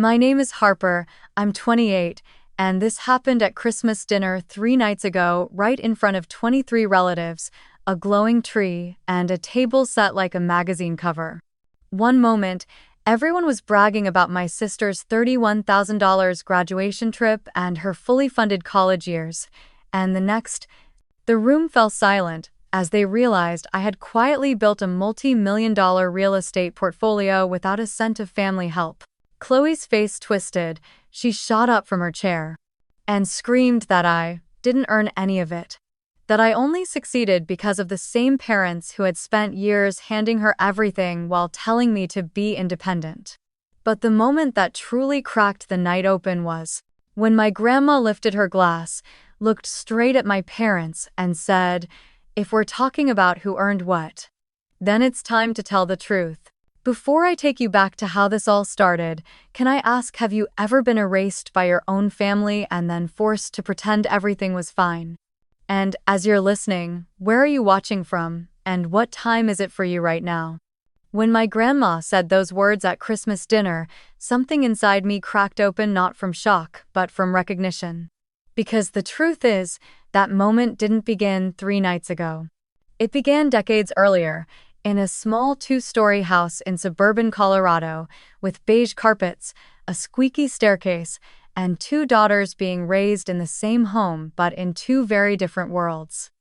My name is Harper, I'm 28, and this happened at Christmas dinner 3 nights ago, right in front of 23 relatives, a glowing tree, and a table set like a magazine cover. One moment, everyone was bragging about my sister's $31,000 graduation trip and her fully funded college years, and the next, the room fell silent as they realized I had quietly built a multi-million-dollar real estate portfolio without a cent of family help. Chloe's face twisted, she shot up from her chair and screamed that I didn't earn any of it, that I only succeeded because of the same parents who had spent years handing her everything while telling me to be independent. But the moment that truly cracked the night open was when my grandma lifted her glass, looked straight at my parents, and said, "If we're talking about who earned what, then it's time to tell the truth." Before I take you back to how this all started, can I ask, have you ever been erased by your own family and then forced to pretend everything was fine? And as you're listening, where are you watching from, and what time is it for you right now? When my grandma said those words at Christmas dinner, something inside me cracked open, not from shock, but from recognition. Because the truth is, that moment didn't begin 3 nights ago. It began decades earlier, in a small 2-story house in suburban Colorado, with beige carpets, a squeaky staircase, and 2 daughters being raised in the same home but in 2 very different worlds.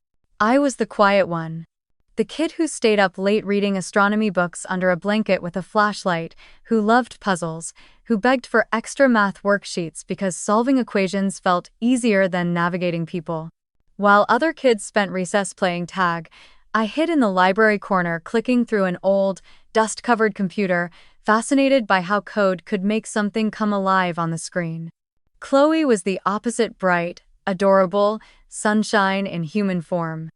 I was the quiet one. The kid who stayed up late reading astronomy books under a blanket with a flashlight, who loved puzzles, who begged for extra math worksheets because solving equations felt easier than navigating people. While other kids spent recess playing tag, I hid in the library corner clicking through an old, dust-covered computer, fascinated by how code could make something come alive on the screen. Chloe was the opposite: bright, adorable, sunshine in human form.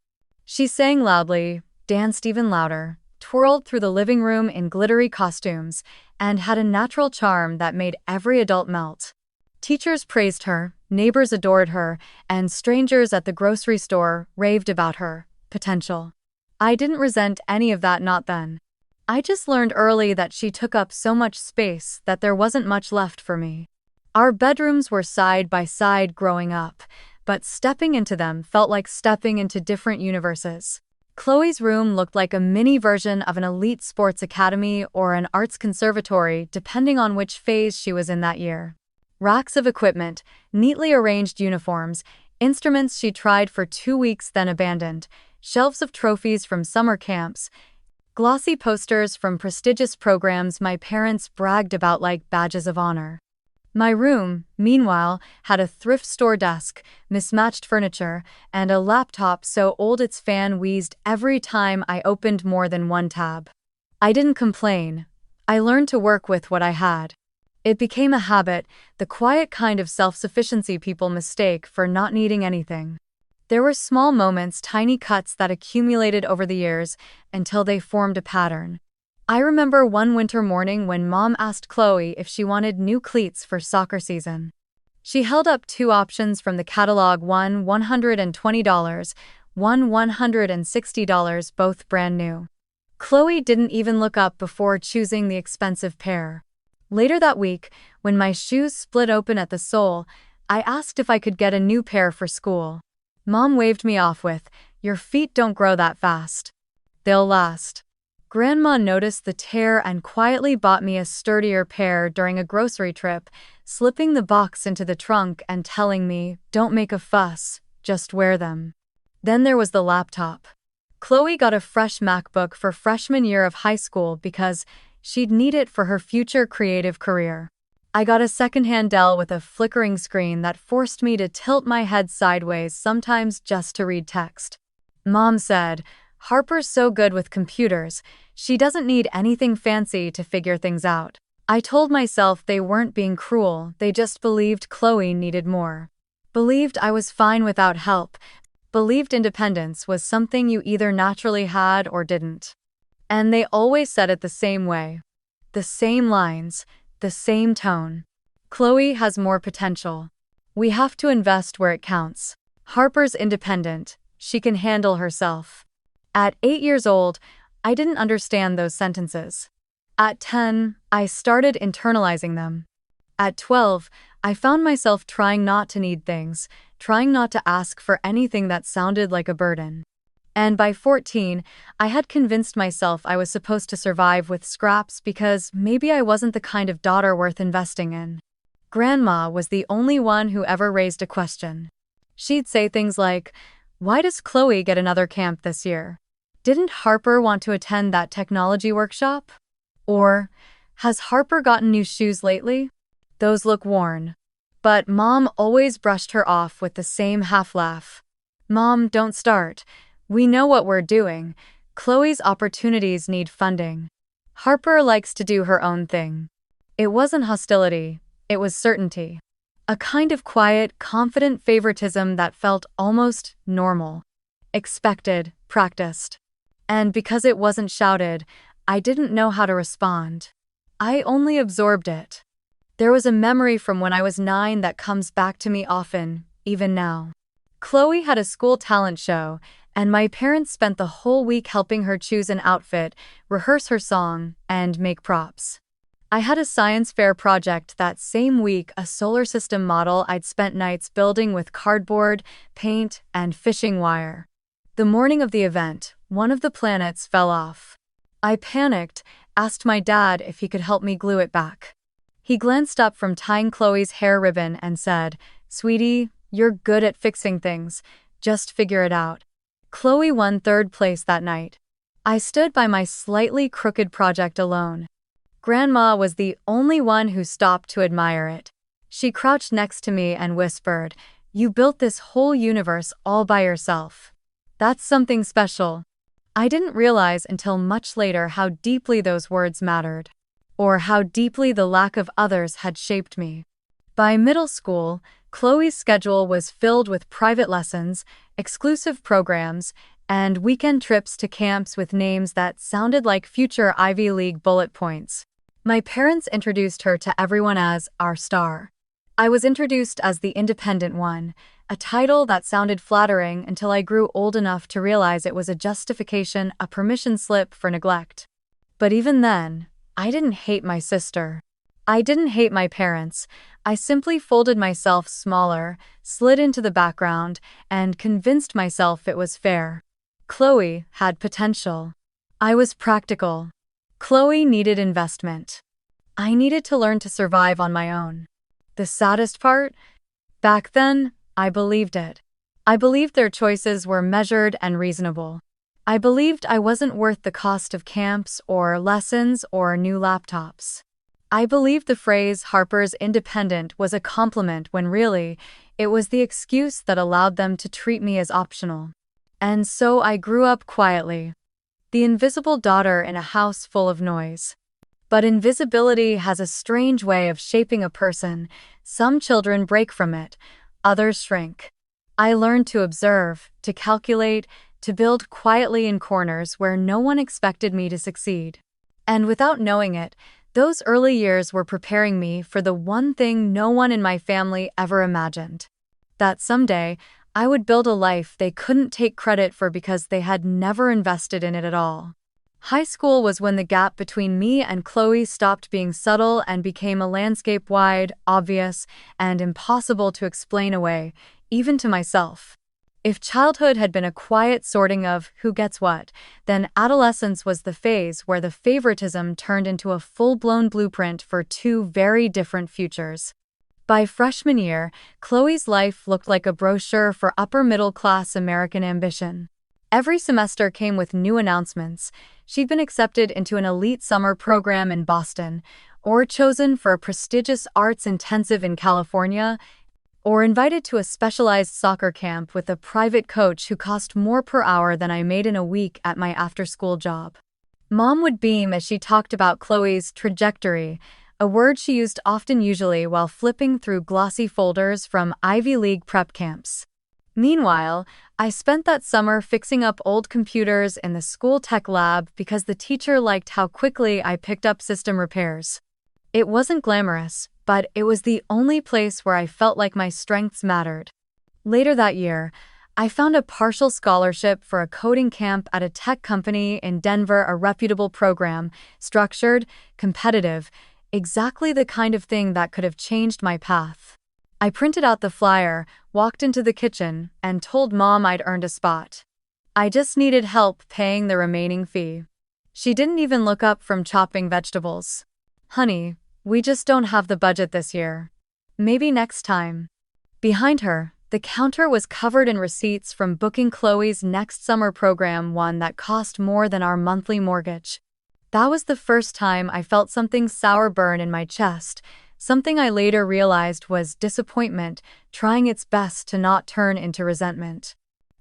She sang loudly, danced even louder, twirled through the living room in glittery costumes, and had a natural charm that made every adult melt. Teachers praised her, neighbors adored her, and strangers at the grocery store raved about her potential. I didn't resent any of that, not then. I just learned early that she took up so much space that there wasn't much left for me. Our bedrooms were side by side growing up, but stepping into them felt like stepping into different universes. Chloe's room looked like a mini version of an elite sports academy or an arts conservatory, depending on which phase she was in that year. Racks of equipment, neatly arranged uniforms, instruments she tried for 2 weeks then abandoned, shelves of trophies from summer camps, glossy posters from prestigious programs my parents bragged about like badges of honor. My room, meanwhile, had a thrift store desk, mismatched furniture, and a laptop so old its fan wheezed every time I opened more than one tab. I didn't complain. I learned to work with what I had. It became a habit, the quiet kind of self-sufficiency people mistake for not needing anything. There were small moments, tiny cuts that accumulated over the years until they formed a pattern. I remember one winter morning when Mom asked Chloe if she wanted new cleats for soccer season. She held up 2 options from the catalog, one $120, one $160, both brand new. Chloe didn't even look up before choosing the expensive pair. Later that week, when my shoes split open at the sole, I asked if I could get a new pair for school. Mom waved me off with, "Your feet don't grow that fast. They'll last." Grandma noticed the tear and quietly bought me a sturdier pair during a grocery trip, slipping the box into the trunk and telling me, "Don't make a fuss, just wear them." Then there was the laptop. Chloe got a fresh MacBook for freshman year of high school because she'd need it for her future creative career. I got a secondhand Dell with a flickering screen that forced me to tilt my head sideways sometimes just to read text. Mom said, "Harper's so good with computers, she doesn't need anything fancy to figure things out." I told myself they weren't being cruel, they just believed Chloe needed more. Believed I was fine without help. Believed independence was something you either naturally had or didn't. And they always said it the same way. The same lines. The same tone. Chloe has more potential. We have to invest where it counts. Harper's independent. She can handle herself. At 8 years old, I didn't understand those sentences. At 10, I started internalizing them. At 12, I found myself trying not to need things, trying not to ask for anything that sounded like a burden. And by 14, I had convinced myself I was supposed to survive with scraps because maybe I wasn't the kind of daughter worth investing in. Grandma was the only one who ever raised a question. She'd say things like, "Why does Chloe get another camp this year? Didn't Harper want to attend that technology workshop?" Or, "Has Harper gotten new shoes lately? Those look worn." But Mom always brushed her off with the same half-laugh. "Mom, don't start. We know what we're doing. Chloe's opportunities need funding. Harper likes to do her own thing." It wasn't hostility, it was certainty. A kind of quiet, confident favoritism that felt almost normal. Expected, practiced. And because it wasn't shouted, I didn't know how to respond. I only absorbed it. There was a memory from when I was 9 that comes back to me often, even now. Chloe had a school talent show, and my parents spent the whole week helping her choose an outfit, rehearse her song, and make props. I had a science fair project that same week, a solar system model I'd spent nights building with cardboard, paint, and fishing wire. The morning of the event, one of the planets fell off. I panicked, asked my dad if he could help me glue it back. He glanced up from tying Chloe's hair ribbon and said, "Sweetie, you're good at fixing things. Just figure it out." Chloe won 3rd place that night. I stood by my slightly crooked project alone. Grandma was the only one who stopped to admire it. She crouched next to me and whispered, "You built this whole universe all by yourself. That's something special." I didn't realize until much later how deeply those words mattered, or how deeply the lack of others had shaped me. By middle school, Chloe's schedule was filled with private lessons, exclusive programs, and weekend trips to camps with names that sounded like future Ivy League bullet points. My parents introduced her to everyone as our star. I was introduced as the independent one, a title that sounded flattering until I grew old enough to realize it was a justification, a permission slip for neglect. But even then, I didn't hate my sister. I didn't hate my parents. I simply folded myself smaller, slid into the background, and convinced myself it was fair. Chloe had potential. I was practical. Chloe needed investment. I needed to learn to survive on my own. The saddest part? Back then, I believed it. I believed their choices were measured and reasonable. I believed I wasn't worth the cost of camps or lessons or new laptops. I believed the phrase "Harper's independent" was a compliment when really, it was the excuse that allowed them to treat me as optional. And so I grew up quietly. The invisible daughter in a house full of noise. But invisibility has a strange way of shaping a person. Some children break from it, others shrink. I learned to observe, to calculate, to build quietly in corners where no one expected me to succeed. And without knowing it, those early years were preparing me for the one thing no one in my family ever imagined. That someday, I would build a life they couldn't take credit for because they had never invested in it at all. High school was when the gap between me and Chloe stopped being subtle and became a landscape wide, obvious, and impossible to explain away, even to myself. If childhood had been a quiet sorting of who gets what, then adolescence was the phase where the favoritism turned into a full-blown blueprint for 2 very different futures. By freshman year, Chloe's life looked like a brochure for upper-middle-class American ambition. Every semester came with new announcements. She'd been accepted into an elite summer program in Boston, or chosen for a prestigious arts intensive in California, or invited to a specialized soccer camp with a private coach who cost more per hour than I made in a week at my after-school job. Mom would beam as she talked about Chloe's trajectory, a word she used often, usually while flipping through glossy folders from Ivy League prep camps. Meanwhile, I spent that summer fixing up old computers in the school tech lab because the teacher liked how quickly I picked up system repairs. It wasn't glamorous, but it was the only place where I felt like my strengths mattered. Later that year, I found a partial scholarship for a coding camp at a tech company in Denver, a reputable program, structured, competitive. Exactly the kind of thing that could have changed my path. I printed out the flyer, walked into the kitchen, and told Mom I'd earned a spot. I just needed help paying the remaining fee. She didn't even look up from chopping vegetables. Honey, we just don't have the budget this year. Maybe next time. Behind her, the counter was covered in receipts from booking Chloe's next summer program, one that cost more than our monthly mortgage. That was the first time I felt something sour burn in my chest, something I later realized was disappointment trying its best to not turn into resentment.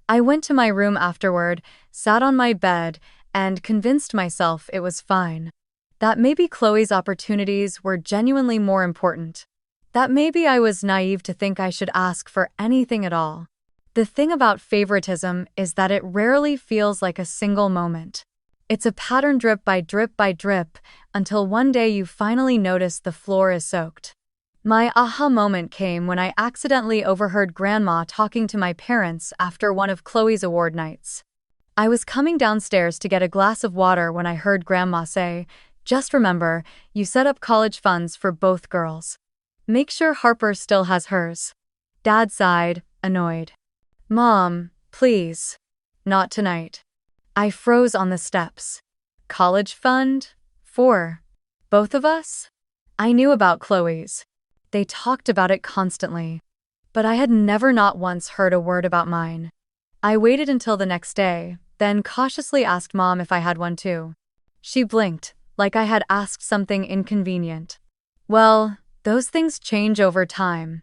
I went to my room afterward, sat on my bed, and convinced myself it was fine. That maybe Chloe's opportunities were genuinely more important. That maybe I was naive to think I should ask for anything at all. The thing about favoritism is that it rarely feels like a single moment. It's a pattern drip by drip until one day you finally notice the floor is soaked. My aha moment came when I accidentally overheard Grandma talking to my parents after one of Chloe's award nights. I was coming downstairs to get a glass of water when I heard Grandma say, "Just remember, you set up college funds for both girls. Make sure Harper still has hers." Dad sighed, annoyed. "Mom, please. Not tonight." I froze on the steps. College fund? For both of us? I knew about Chloe's. They talked about it constantly. But I had never not once heard a word about mine. I waited until the next day, then cautiously asked Mom if I had one too. She blinked, like I had asked something inconvenient. "Well, those things change over time.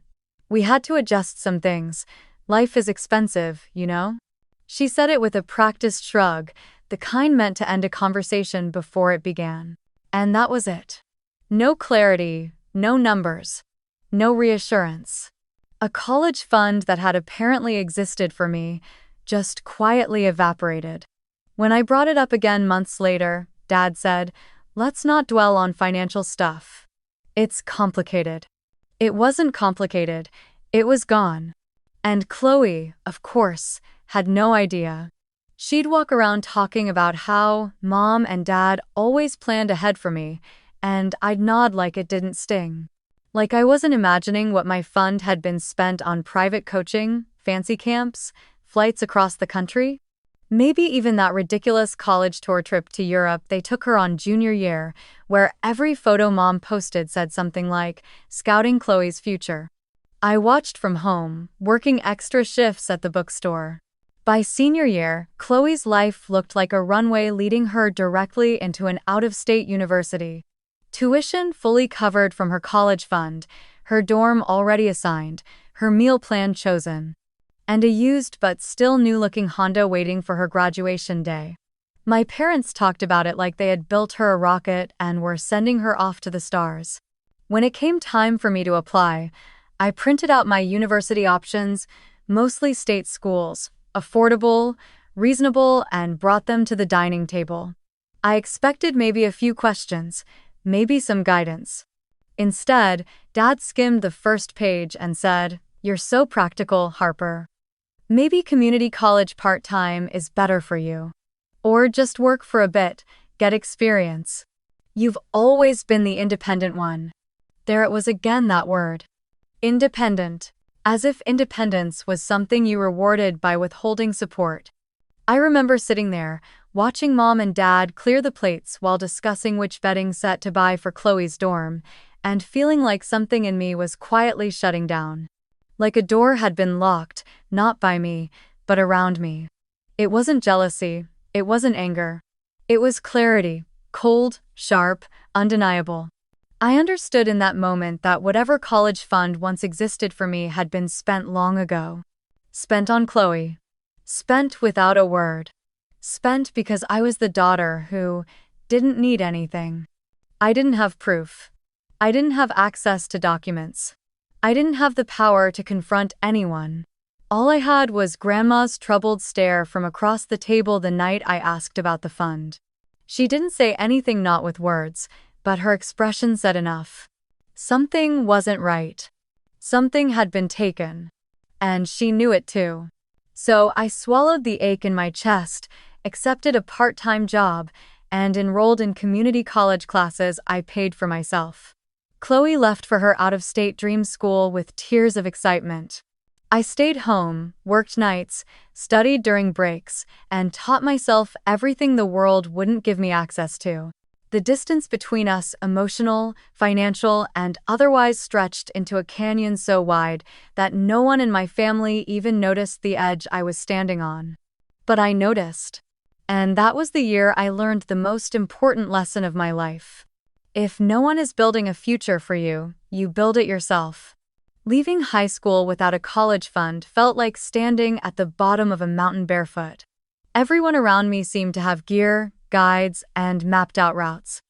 We had to adjust some things. Life is expensive, you know?" She said it with a practiced shrug, the kind meant to end a conversation before it began. And that was it. No clarity, no numbers, no reassurance. A college fund that had apparently existed for me just quietly evaporated. When I brought it up again months later, Dad said, "Let's not dwell on financial stuff. It's complicated." It wasn't complicated, it was gone. And Chloe, of course, had no idea. She'd walk around talking about how Mom and Dad always planned ahead for me, and I'd nod like it didn't sting. Like I wasn't imagining what my fund had been spent on private coaching, fancy camps, flights across the country. Maybe even that ridiculous college tour trip to Europe they took her on junior year, where every photo Mom posted said something like, "Scouting Chloe's future." I watched from home, working extra shifts at the bookstore. By senior year, Chloe's life looked like a runway leading her directly into an out-of-state university. Tuition fully covered from her college fund, her dorm already assigned, her meal plan chosen, and a used but still new-looking Honda waiting for her graduation day. My parents talked about it like they had built her a rocket and were sending her off to the stars. When it came time for me to apply, I printed out my university options, mostly state schools, affordable, reasonable, and brought them to the dining table. I expected maybe a few questions, maybe some guidance. Instead, Dad skimmed the first page and said, "You're so practical, Harper. Maybe community college part-time is better for you. Or just work for a bit, get experience. You've always been the independent one." There it was again, that word. Independent. As if independence was something you rewarded by withholding support. I remember sitting there, watching Mom and Dad clear the plates while discussing which bedding set to buy for Chloe's dorm, and feeling like something in me was quietly shutting down. Like a door had been locked, not by me, but around me. It wasn't jealousy, it wasn't anger. It was clarity, cold, sharp, undeniable. I understood in that moment that whatever college fund once existed for me had been spent long ago. Spent on Chloe. Spent without a word. Spent because I was the daughter who didn't need anything. I didn't have proof. I didn't have access to documents. I didn't have the power to confront anyone. All I had was Grandma's troubled stare from across the table the night I asked about the fund. She didn't say anything, not with words, but her expression said enough. Something wasn't right. Something had been taken. And she knew it too. So I swallowed the ache in my chest, accepted a part-time job, and enrolled in community college classes I paid for myself. Chloe left for her out-of-state dream school with tears of excitement. I stayed home, worked nights, studied during breaks, and taught myself everything the world wouldn't give me access to. The distance between us, emotional, financial, and otherwise, stretched into a canyon so wide that no one in my family even noticed the edge I was standing on. But I noticed. And that was the year I learned the most important lesson of my life. If no one is building a future for you, you build it yourself. Leaving high school without a college fund felt like standing at the bottom of a mountain barefoot. Everyone around me seemed to have gear, guides, and mapped-out routes.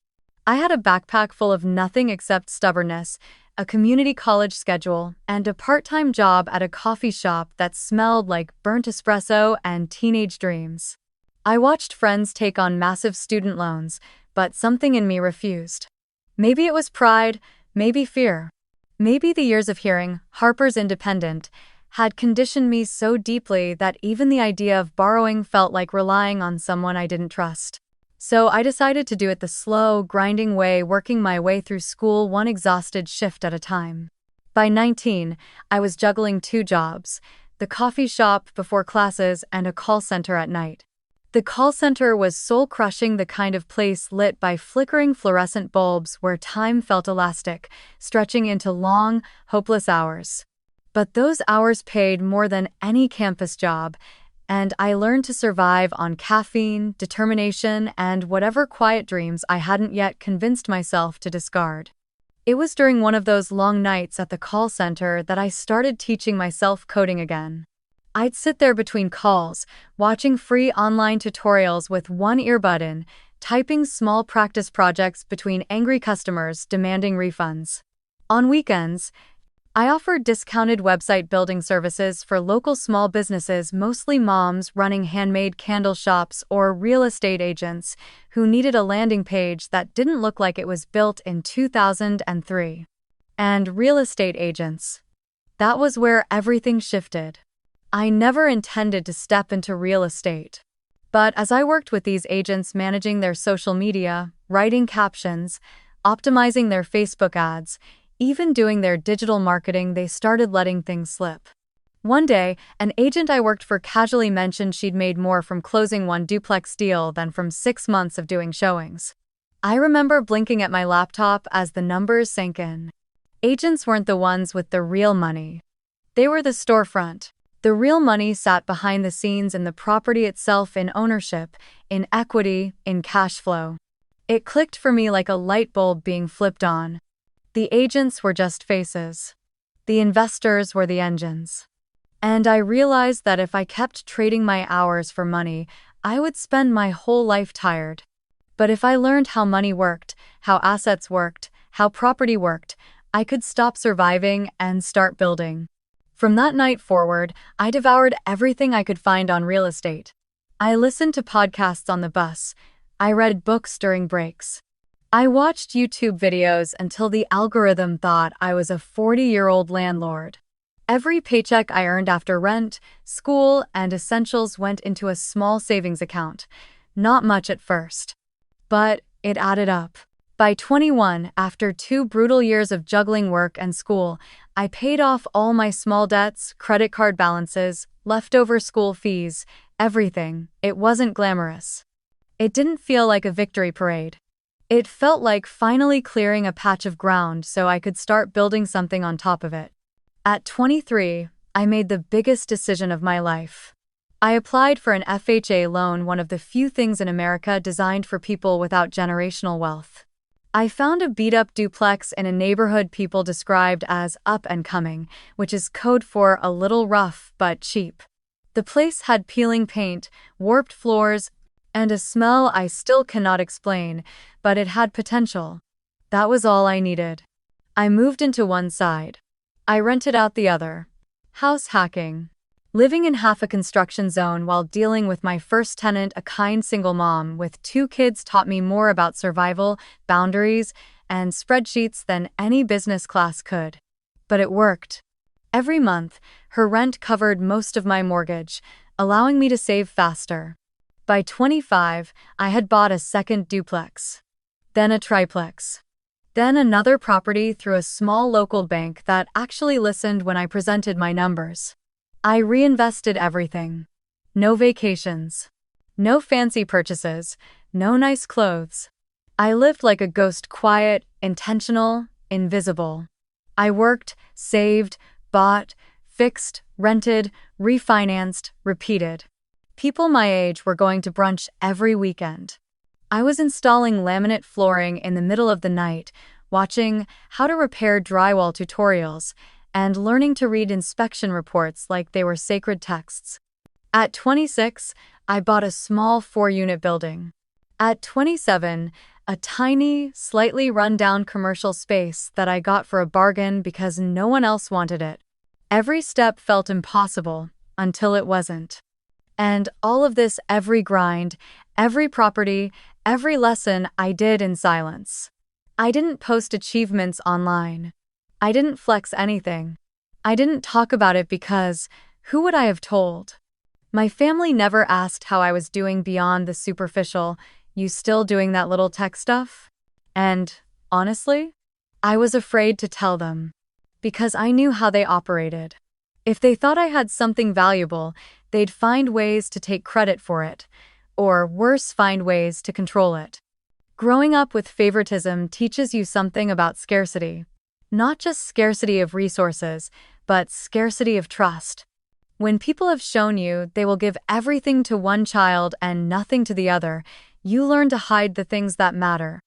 I had a backpack full of nothing except stubbornness, a community college schedule, and a part-time job at a coffee shop that smelled like burnt espresso and teenage dreams. I watched friends take on massive student loans, but something in me refused. Maybe it was pride, maybe fear. Maybe the years of hearing Harper's independent had conditioned me so deeply that even the idea of borrowing felt like relying on someone I didn't trust. So I decided to do it the slow, grinding way, working my way through school one exhausted shift at a time. By 19, I was juggling 2 jobs, the coffee shop before classes and a call center at night. The call center was soul-crushing, the kind of place lit by flickering fluorescent bulbs where time felt elastic, stretching into long, hopeless hours. But those hours paid more than any campus job, and I learned to survive on caffeine, determination, and whatever quiet dreams I hadn't yet convinced myself to discard. It was during one of those long nights at the call center that I started teaching myself coding again. I'd sit there between calls, watching free online tutorials with one earbud in, typing small practice projects between angry customers demanding refunds. On weekends, I offered discounted website building services for local small businesses, mostly moms running handmade candle shops or real estate agents who needed a landing page that didn't look like it was built in 2003. And real estate agents. That was where everything shifted. I never intended to step into real estate. But as I worked with these agents managing their social media, writing captions, optimizing their Facebook ads, even doing their digital marketing, they started letting things slip. One day, an agent I worked for casually mentioned she'd made more from closing one duplex deal than from 6 months of doing showings. I remember blinking at my laptop as the numbers sank in. Agents weren't the ones with the real money. They were the storefront. The real money sat behind the scenes in the property itself, in ownership, in equity, in cash flow. It clicked for me like a light bulb being flipped on. The agents were just faces. The investors were the engines. And I realized that if I kept trading my hours for money, I would spend my whole life tired. But if I learned how money worked, how assets worked, how property worked, I could stop surviving and start building. From that night forward, I devoured everything I could find on real estate. I listened to podcasts on the bus. I read books during breaks. I watched YouTube videos until the algorithm thought I was a 40-year-old landlord. Every paycheck I earned after rent, school, and essentials went into a small savings account. Not much at first. But it added up. By 21, after 2 brutal years of juggling work and school, I paid off all my small debts, credit card balances, leftover school fees, everything. It wasn't glamorous. It didn't feel like a victory parade. It felt like finally clearing a patch of ground so I could start building something on top of it. At 23, I made the biggest decision of my life. I applied for an FHA loan, one of the few things in America designed for people without generational wealth. I found a beat-up duplex in a neighborhood people described as up and coming, which is code for a little rough but cheap. The place had peeling paint, warped floors, and a smell I still cannot explain, but it had potential. That was all I needed. I moved into one side. I rented out the other. House hacking. Living in half a construction zone while dealing with my first tenant, a kind single mom with 2 kids, taught me more about survival, boundaries, and spreadsheets than any business class could. But it worked. Every month, her rent covered most of my mortgage, allowing me to save faster. By 25, I had bought a second duplex. Then a triplex. Then another property through a small local bank that actually listened when I presented my numbers. I reinvested everything. No vacations. No fancy purchases. No nice clothes. I lived like a ghost, quiet, intentional, invisible. I worked, saved, bought, fixed, rented, refinanced, repeated. People my age were going to brunch every weekend. I was installing laminate flooring in the middle of the night, watching how to repair drywall tutorials, and learning to read inspection reports like they were sacred texts. At 26, I bought a small 4-unit building. At 27, a tiny, slightly run-down commercial space that I got for a bargain because no one else wanted it. Every step felt impossible until it wasn't. And all of this, every grind, every property, every lesson, I did in silence. I didn't post achievements online. I didn't flex anything. I didn't talk about it because who would I have told? My family never asked how I was doing beyond the superficial, "You still doing that little tech stuff?" And, honestly, I was afraid to tell them. Because I knew how they operated. If they thought I had something valuable, they'd find ways to take credit for it. Or worse, find ways to control it. Growing up with favoritism teaches you something about scarcity. Not just scarcity of resources, but scarcity of trust. When people have shown you they will give everything to one child and nothing to the other, you learn to hide the things that matter.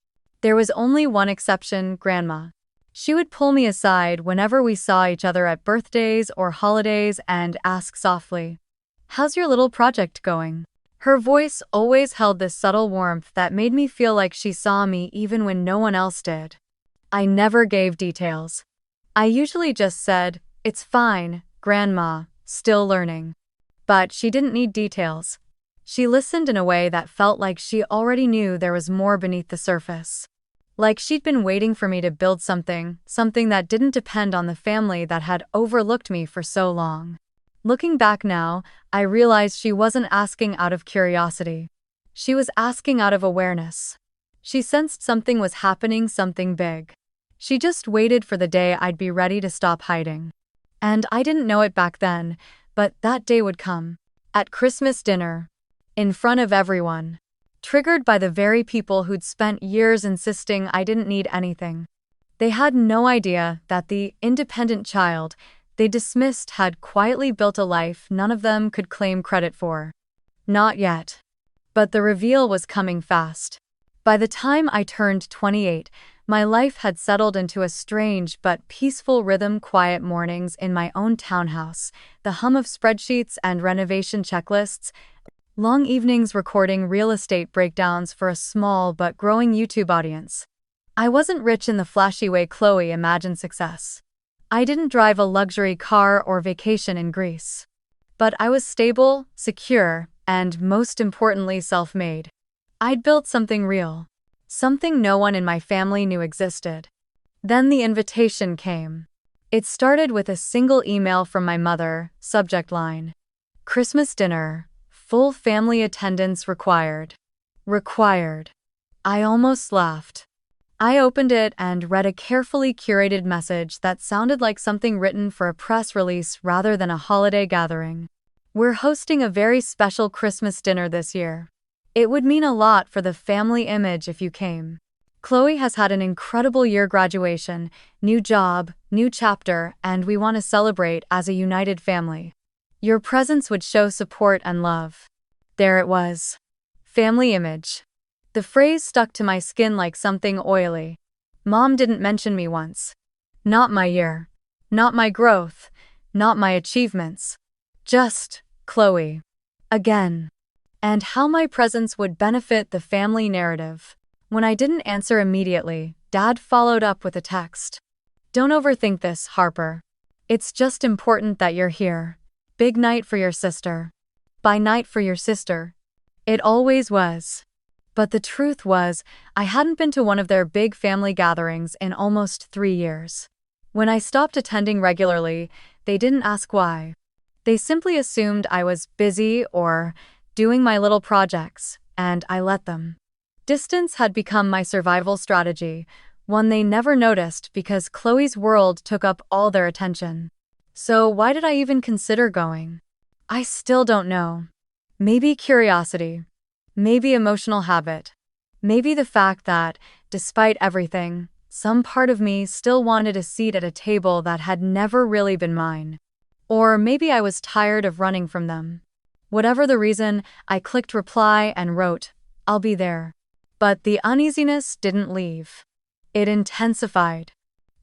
There was only one exception, Grandma. She would pull me aside whenever we saw each other at birthdays or holidays and ask softly, "How's your little project going?" Her voice always held this subtle warmth that made me feel like she saw me even when no one else did. I never gave details. I usually just said, "It's fine, Grandma, still learning." But she didn't need details. She listened in a way that felt like she already knew there was more beneath the surface. Like she'd been waiting for me to build something that didn't depend on the family that had overlooked me for so long. Looking back now, I realized she wasn't asking out of curiosity. She was asking out of awareness. She sensed something was happening, something big. She just waited for the day I'd be ready to stop hiding. And I didn't know it back then, but that day would come. At Christmas dinner. In front of everyone. Triggered by the very people who'd spent years insisting I didn't need anything. They had no idea that the independent child they dismissed had quietly built a life none of them could claim credit for. Not yet. But the reveal was coming fast. By the time I turned 28, my life had settled into a strange but peaceful rhythm. Quiet mornings in my own townhouse, the hum of spreadsheets and renovation checklists, long evenings recording real estate breakdowns for a small but growing YouTube audience. I wasn't rich in the flashy way Chloe imagined success. I didn't drive a luxury car or vacation in Greece. But I was stable, secure, and most importantly self-made. I'd built something real. Something no one in my family knew existed. Then the invitation came. It started with a single email from my mother, subject line: Christmas dinner. Full family attendance required. Required. I almost laughed. I opened it and read a carefully curated message that sounded like something written for a press release rather than a holiday gathering. "We're hosting a very special Christmas dinner this year. It would mean a lot for the family image if you came. Chloe has had an incredible year, graduation, new job, new chapter, and we want to celebrate as a united family. Your presence would show support and love." There it was. Family image. The phrase stuck to my skin like something oily. Mom didn't mention me once. Not my year. Not my growth. Not my achievements. Just Chloe. Again. And how my presence would benefit the family narrative. When I didn't answer immediately, Dad followed up with a text. "Don't overthink this, Harper. It's just important that you're here. Big night for your sister. By night for your sister." It always was. But the truth was, I hadn't been to one of their big family gatherings in almost 3 years. When I stopped attending regularly, they didn't ask why. They simply assumed I was busy or doing my little projects, and I let them. Distance had become my survival strategy, One they never noticed because Chloe's world took up all their attention. So why did I even consider going? I still don't know. Maybe curiosity. Maybe emotional habit. Maybe the fact that, despite everything, some part of me still wanted a seat at a table that had never really been mine. Or maybe I was tired of running from them. Whatever the reason, I clicked reply and wrote, "I'll be there." But the uneasiness didn't leave. It intensified.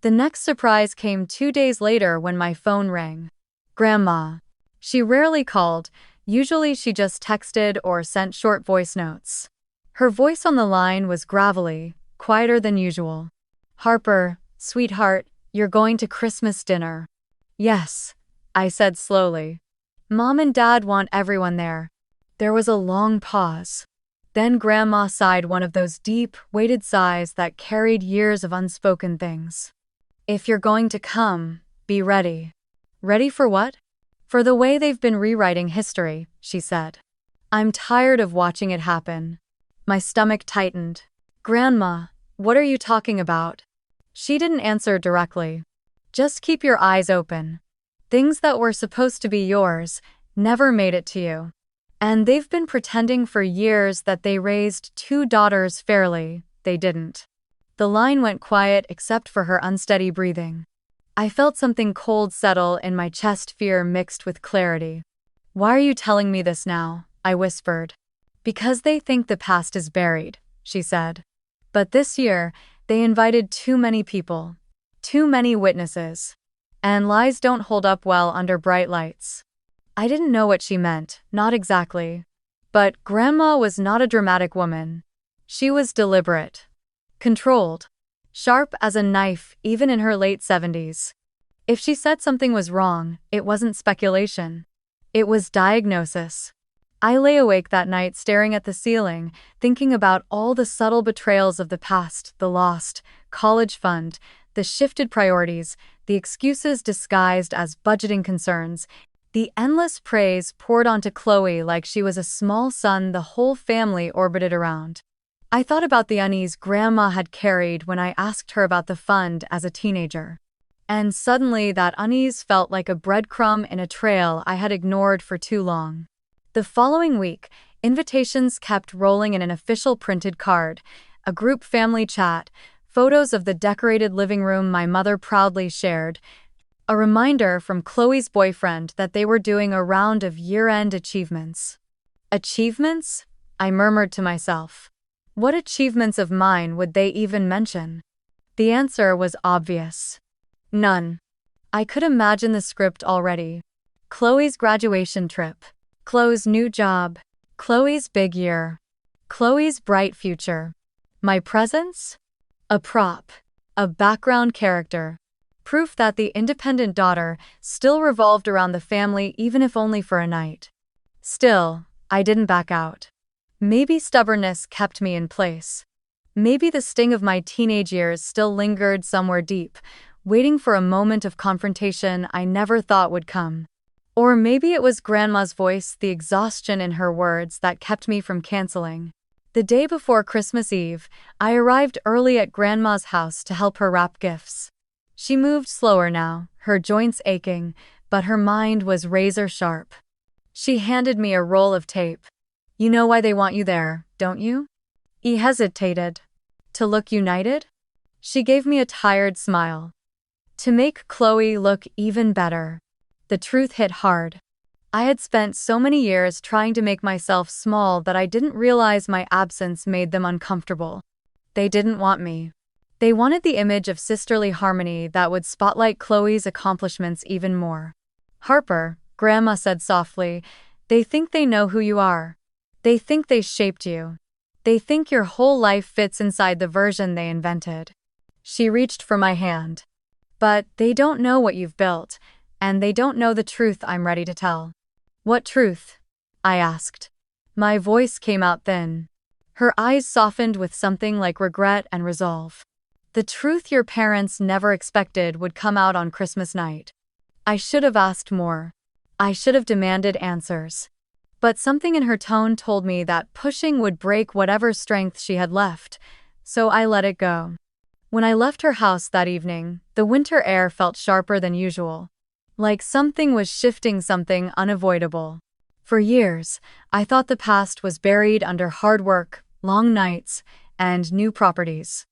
The next surprise came 2 days later when my phone rang. Grandma. She rarely called, usually she just texted or sent short voice notes. Her voice on the line was gravelly, quieter than usual. "Harper, sweetheart, you're going to Christmas dinner." "Yes," I said slowly. "Mom and Dad want everyone there." There was a long pause. Then Grandma sighed, one of those deep, weighted sighs that carried years of unspoken things. "If you're going to come, be ready." "Ready for what?" "For the way they've been rewriting history," she said. "I'm tired of watching it happen." My stomach tightened. "Grandma, what are you talking about?" She didn't answer directly. "Just keep your eyes open. Things that were supposed to be yours never made it to you. And they've been pretending for years that they raised 2 daughters fairly. They didn't." The line went quiet except for her unsteady breathing. I felt something cold settle in my chest, fear mixed with clarity. "Why are you telling me this now?" I whispered. "Because they think the past is buried," she said. "But this year, they invited too many people. Too many witnesses. And lies don't hold up well under bright lights." I didn't know what she meant, not exactly. But Grandma was not a dramatic woman. She was deliberate. Controlled. Sharp as a knife, even in her late 70s. If she said something was wrong, it wasn't speculation. It was diagnosis. I lay awake that night staring at the ceiling, thinking about all the subtle betrayals of the past, the lost college fund, the shifted priorities, the excuses disguised as budgeting concerns, the endless praise poured onto Chloe like she was a small sun the whole family orbited around. I thought about the unease Grandma had carried when I asked her about the fund as a teenager. And suddenly that unease felt like a breadcrumb in a trail I had ignored for too long. The following week, invitations kept rolling in an official printed card, a group family chat, photos of the decorated living room my mother proudly shared, a reminder from Chloe's boyfriend that they were doing a round of year-end achievements. Achievements? I murmured to myself. What achievements of mine would they even mention? The answer was obvious. None. I could imagine the script already. Chloe's graduation trip. Chloe's new job. Chloe's big year. Chloe's bright future. My presence? A prop. A background character. Proof that the independent daughter still revolved around the family, even if only for a night. Still, I didn't back out. Maybe stubbornness kept me in place. Maybe the sting of my teenage years still lingered somewhere deep, waiting for a moment of confrontation I never thought would come. Or maybe it was Grandma's voice, the exhaustion in her words, that kept me from canceling. The day before Christmas Eve, I arrived early at Grandma's house to help her wrap gifts. She moved slower now, her joints aching, but her mind was razor sharp. She handed me a roll of tape. "You know why they want you there, don't you?" He hesitated. "To look united?" She gave me a tired smile. "To make Chloe look even better." The truth hit hard. I had spent so many years trying to make myself small that I didn't realize my absence made them uncomfortable. They didn't want me. They wanted the image of sisterly harmony that would spotlight Chloe's accomplishments even more. "Harper," Grandma said softly, "they think they know who you are. They think they shaped you. They think your whole life fits inside the version they invented." She reached for my hand. "But they don't know what you've built, and they don't know the truth I'm ready to tell." "What truth?" I asked. My voice came out thin. Her eyes softened with something like regret and resolve. "The truth your parents never expected would come out on Christmas night." I should have asked more. I should have demanded answers. But something in her tone told me that pushing would break whatever strength she had left, so I let it go. When I left her house that evening, the winter air felt sharper than usual. Like something was shifting, something unavoidable. For years, I thought the past was buried under hard work, long nights, and new properties.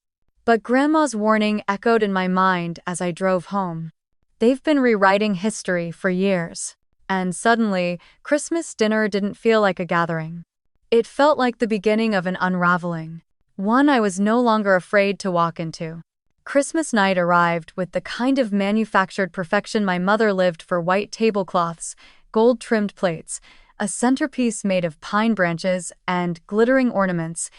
But Grandma's warning echoed in my mind as I drove home. They've been rewriting history for years. And suddenly, Christmas dinner didn't feel like a gathering. It felt like the beginning of an unraveling, one I was no longer afraid to walk into. Christmas night arrived with the kind of manufactured perfection my mother lived for: white tablecloths, gold-trimmed plates, a centerpiece made of pine branches, and glittering ornaments,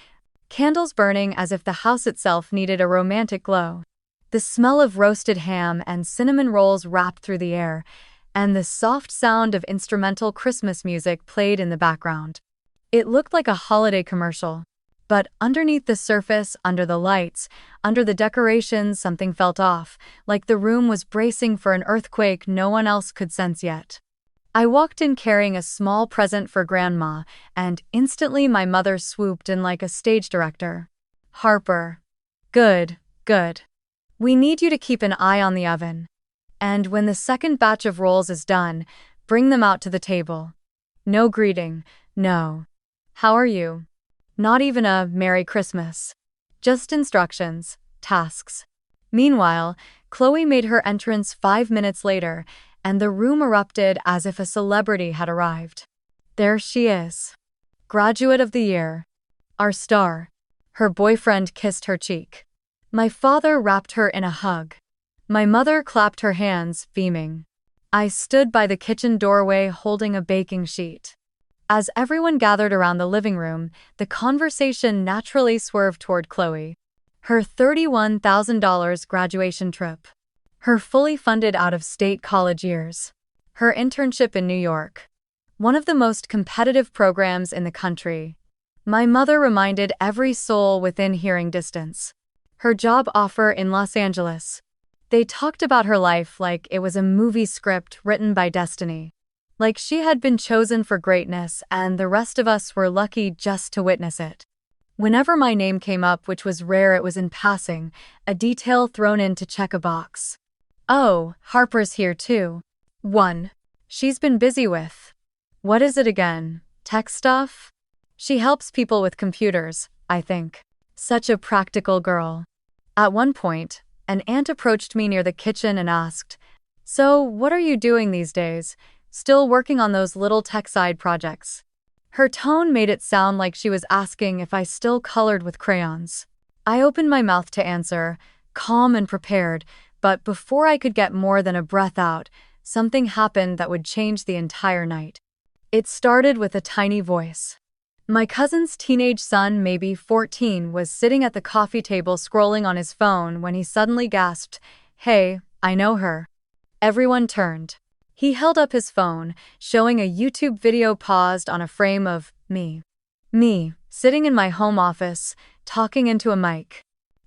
candles burning as if the house itself needed a romantic glow. The smell of roasted ham and cinnamon rolls wrapped through the air, and the soft sound of instrumental Christmas music played in the background. It looked like a holiday commercial. But underneath the surface, under the lights, under the decorations, something felt off, like the room was bracing for an earthquake no one else could sense yet. I walked in carrying a small present for Grandma, and instantly my mother swooped in like a stage director. "Harper. Good, good. We need you to keep an eye on the oven. And when the second batch of rolls is done, bring them out to the table. No greeting, no. How are you? Not even a Merry Christmas. Just instructions, tasks." Meanwhile, Chloe made her entrance 5 minutes later, and the room erupted as if a celebrity had arrived. There she is. Graduate of the year. Our star. Her boyfriend kissed her cheek. My father wrapped her in a hug. My mother clapped her hands, beaming. I stood by the kitchen doorway holding a baking sheet. As everyone gathered around the living room, the conversation naturally swerved toward Chloe. Her $31,000 graduation trip. Her fully funded out-of-state college years. Her internship in New York. One of the most competitive programs in the country. My mother reminded every soul within hearing distance. Her job offer in Los Angeles. They talked about her life like it was a movie script written by destiny. Like she had been chosen for greatness and the rest of us were lucky just to witness it. Whenever my name came up, which was rare, it was in passing, a detail thrown in to check a box. "Oh, Harper's here too." 1. She's been busy with. What is it again? Tech stuff? She helps people with computers, I think. Such a practical girl. At one point, an aunt approached me near the kitchen and asked, "So, what are you doing these days? Still working on those little tech side projects?" Her tone made it sound like she was asking if I still colored with crayons. I opened my mouth to answer, calm and prepared, but before I could get more than a breath out, something happened that would change the entire night. It started with a tiny voice. My cousin's teenage son, maybe 14, was sitting at the coffee table scrolling on his phone when he suddenly gasped, "Hey, I know her." Everyone turned. He held up his phone, showing a YouTube video paused on a frame of me. Me, sitting in my home office, talking into a mic.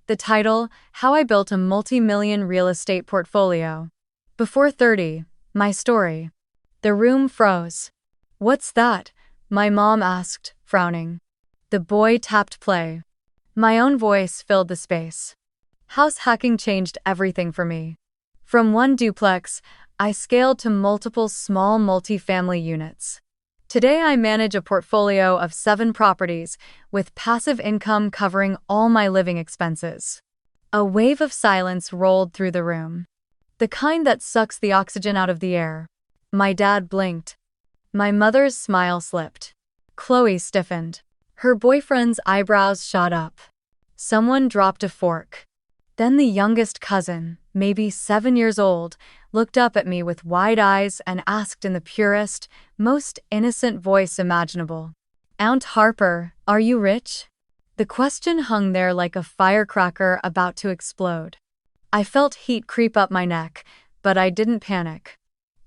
The title, How I Built a Multi-Million Real Estate Portfolio. Before 30, my story. The room froze. "What's that?" my mom asked, frowning. The boy tapped play. My own voice filled the space. House hacking changed everything for me. From one duplex, I scaled to multiple small multi-family units. Today I manage a portfolio of 7 properties, with passive income covering all my living expenses. A wave of silence rolled through the room. The kind that sucks the oxygen out of the air. My dad blinked. My mother's smile slipped. Chloe stiffened. Her boyfriend's eyebrows shot up. Someone dropped a fork. Then the youngest cousin, maybe 7 years old, looked up at me with wide eyes and asked in the purest, most innocent voice imaginable, "Aunt Harper, are you rich?" The question hung there like a firecracker about to explode. I felt heat creep up my neck, but I didn't panic.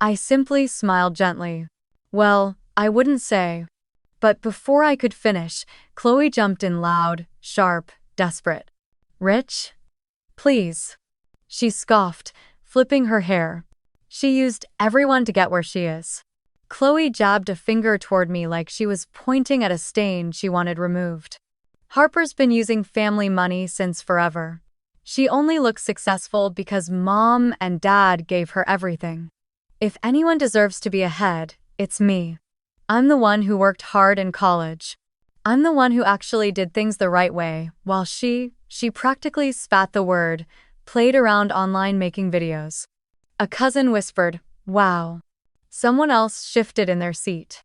I simply smiled gently. "Well, I wouldn't say." But before I could finish, Chloe jumped in loud, sharp, desperate. "Rich? Please." She scoffed, flipping her hair. She used everyone to get where she is. Chloe jabbed a finger toward me like she was pointing at a stain she wanted removed. "Harper's been using family money since forever. She only looks successful because mom and dad gave her everything. If anyone deserves to be ahead, it's me. I'm the one who worked hard in college. I'm the one who actually did things the right way, while she practically spat the word, played around online making videos. A cousin whispered, "Wow." Someone else shifted in their seat.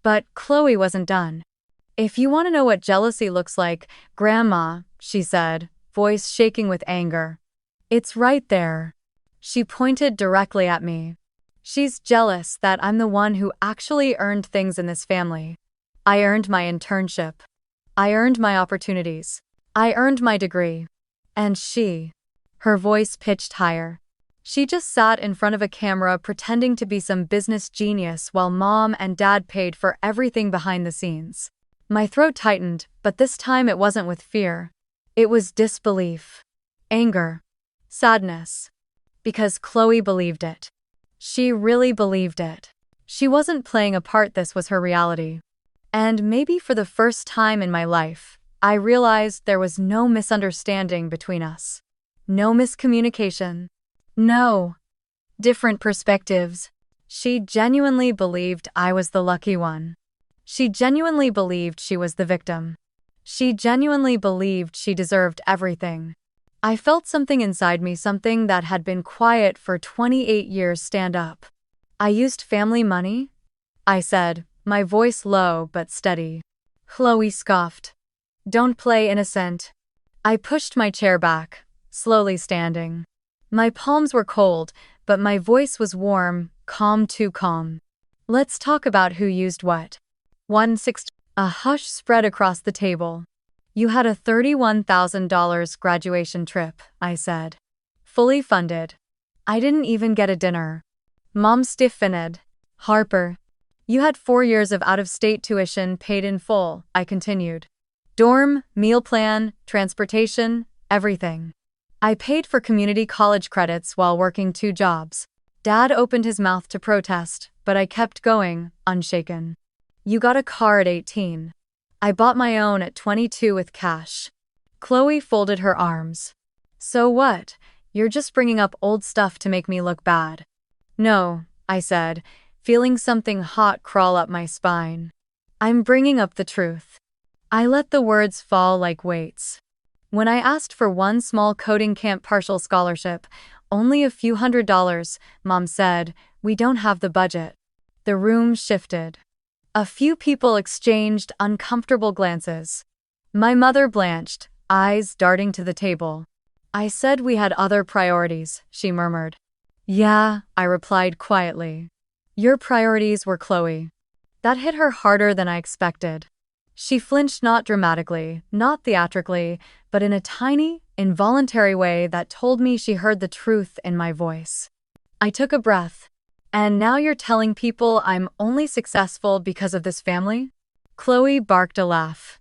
But Chloe wasn't done. "If you want to know what jealousy looks like, Grandma," she said, voice shaking with anger. "It's right there." She pointed directly at me. "She's jealous that I'm the one who actually earned things in this family. I earned my internship. I earned my opportunities. I earned my degree. And her voice pitched higher. She just sat in front of a camera pretending to be some business genius while mom and dad paid for everything behind the scenes." My throat tightened, but this time it wasn't with fear. It was disbelief, anger, sadness. Because Chloe believed it. She really believed it. She wasn't playing a part, this was her reality. And maybe for the first time in my life, I realized there was no misunderstanding between us. No miscommunication. No different perspectives. She genuinely believed I was the lucky one. She genuinely believed she was the victim. She genuinely believed she deserved everything. I felt something inside me, something that had been quiet for 28 years, stand up. "I used family money?" I said, my voice low but steady. Chloe scoffed. "Don't play innocent." I pushed my chair back, slowly standing. My palms were cold, but my voice was warm, calm, too calm. "Let's talk about who used what." 1/6. A hush spread across the table. "You had a $31,000 graduation trip," I said. "Fully funded. I didn't even get a dinner." Mom stiffened. "Harper, you had 4 years of out-of-state tuition paid in full," I continued. "Dorm, meal plan, transportation, everything. I paid for community college credits while working 2 jobs." Dad opened his mouth to protest, but I kept going, unshaken. "You got a car at 18. I bought my own at 22 with cash." Chloe folded her arms. "So what? You're just bringing up old stuff to make me look bad." "No," I said, feeling something hot crawl up my spine. "I'm bringing up the truth." I let the words fall like weights. When I asked for one small coding camp partial scholarship, only a few $100s, Mom said, "We don't have the budget." The room shifted. A few people exchanged uncomfortable glances. My mother blanched, eyes darting to the table. "I said we had other priorities," she murmured. "Yeah," I replied quietly. "Your priorities were Chloe." That hit her harder than I expected. She flinched, not dramatically, not theatrically, but in a tiny, involuntary way that told me she heard the truth in my voice. I took a breath. "And now you're telling people I'm only successful because of this family?" Chloe barked a laugh.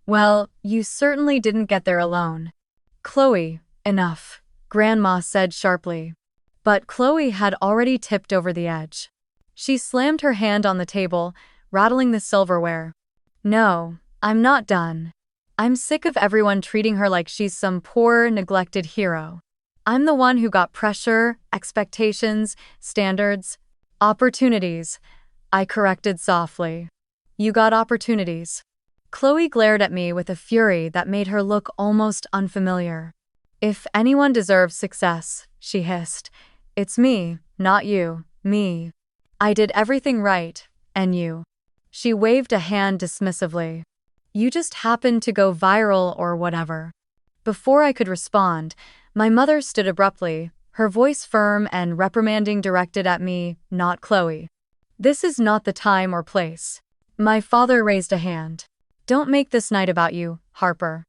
"Well, you certainly didn't get there alone." "Chloe, enough," Grandma said sharply. But Chloe had already tipped over the edge. She slammed her hand on the table, rattling the silverware. "No, I'm not done. I'm sick of everyone treating her like she's some poor, neglected hero. I'm the one who got pressure, expectations, standards, opportunities," I corrected softly. "You got opportunities." Chloe glared at me with a fury that made her look almost unfamiliar. "If anyone deserves success," she hissed, "it's me, not you, me. I did everything right, and you." She waved a hand dismissively. "You just happened to go viral or whatever." Before I could respond, my mother stood abruptly, her voice firm and reprimanding, directed at me, not Chloe. "This is not the time or place." My father raised a hand. "Don't make this night about you, Harper."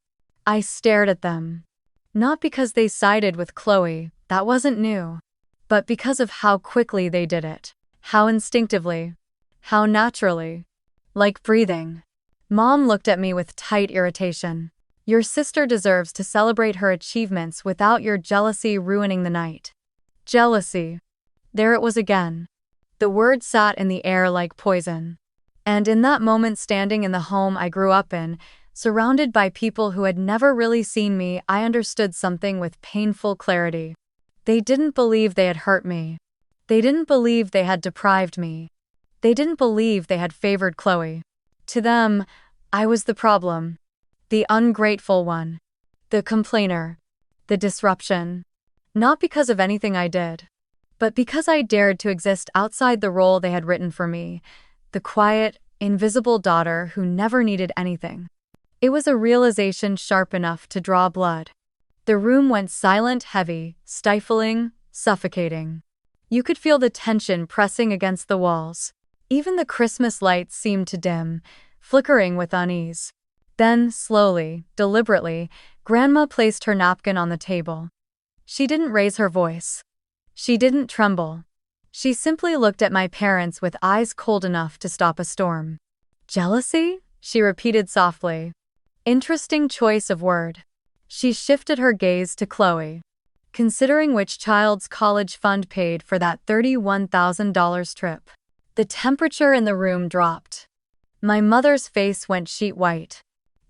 I stared at them. Not because they sided with Chloe, that wasn't new, but because of how quickly they did it. How instinctively. How naturally. Like breathing. Mom looked at me with tight irritation. "Your sister deserves to celebrate her achievements without your jealousy ruining the night." Jealousy. There it was again. The word sat in the air like poison. And in that moment, standing in the home I grew up in, surrounded by people who had never really seen me, I understood something with painful clarity. They didn't believe they had hurt me. They didn't believe they had deprived me. They didn't believe they had favored Chloe. To them, I was the problem. The ungrateful one. The complainer. The disruption. Not because of anything I did, but because I dared to exist outside the role they had written for me, the quiet, invisible daughter who never needed anything. It was a realization sharp enough to draw blood. The room went silent, heavy, stifling, suffocating. You could feel the tension pressing against the walls. Even the Christmas lights seemed to dim, flickering with unease. Then, slowly, deliberately, Grandma placed her napkin on the table. She didn't raise her voice. She didn't tremble. She simply looked at my parents with eyes cold enough to stop a storm. "Jealousy?" she repeated softly. Interesting choice of word. She shifted her gaze to Chloe. Considering which child's college fund paid for that $31,000 trip. The temperature in the room dropped. My mother's face went sheet white.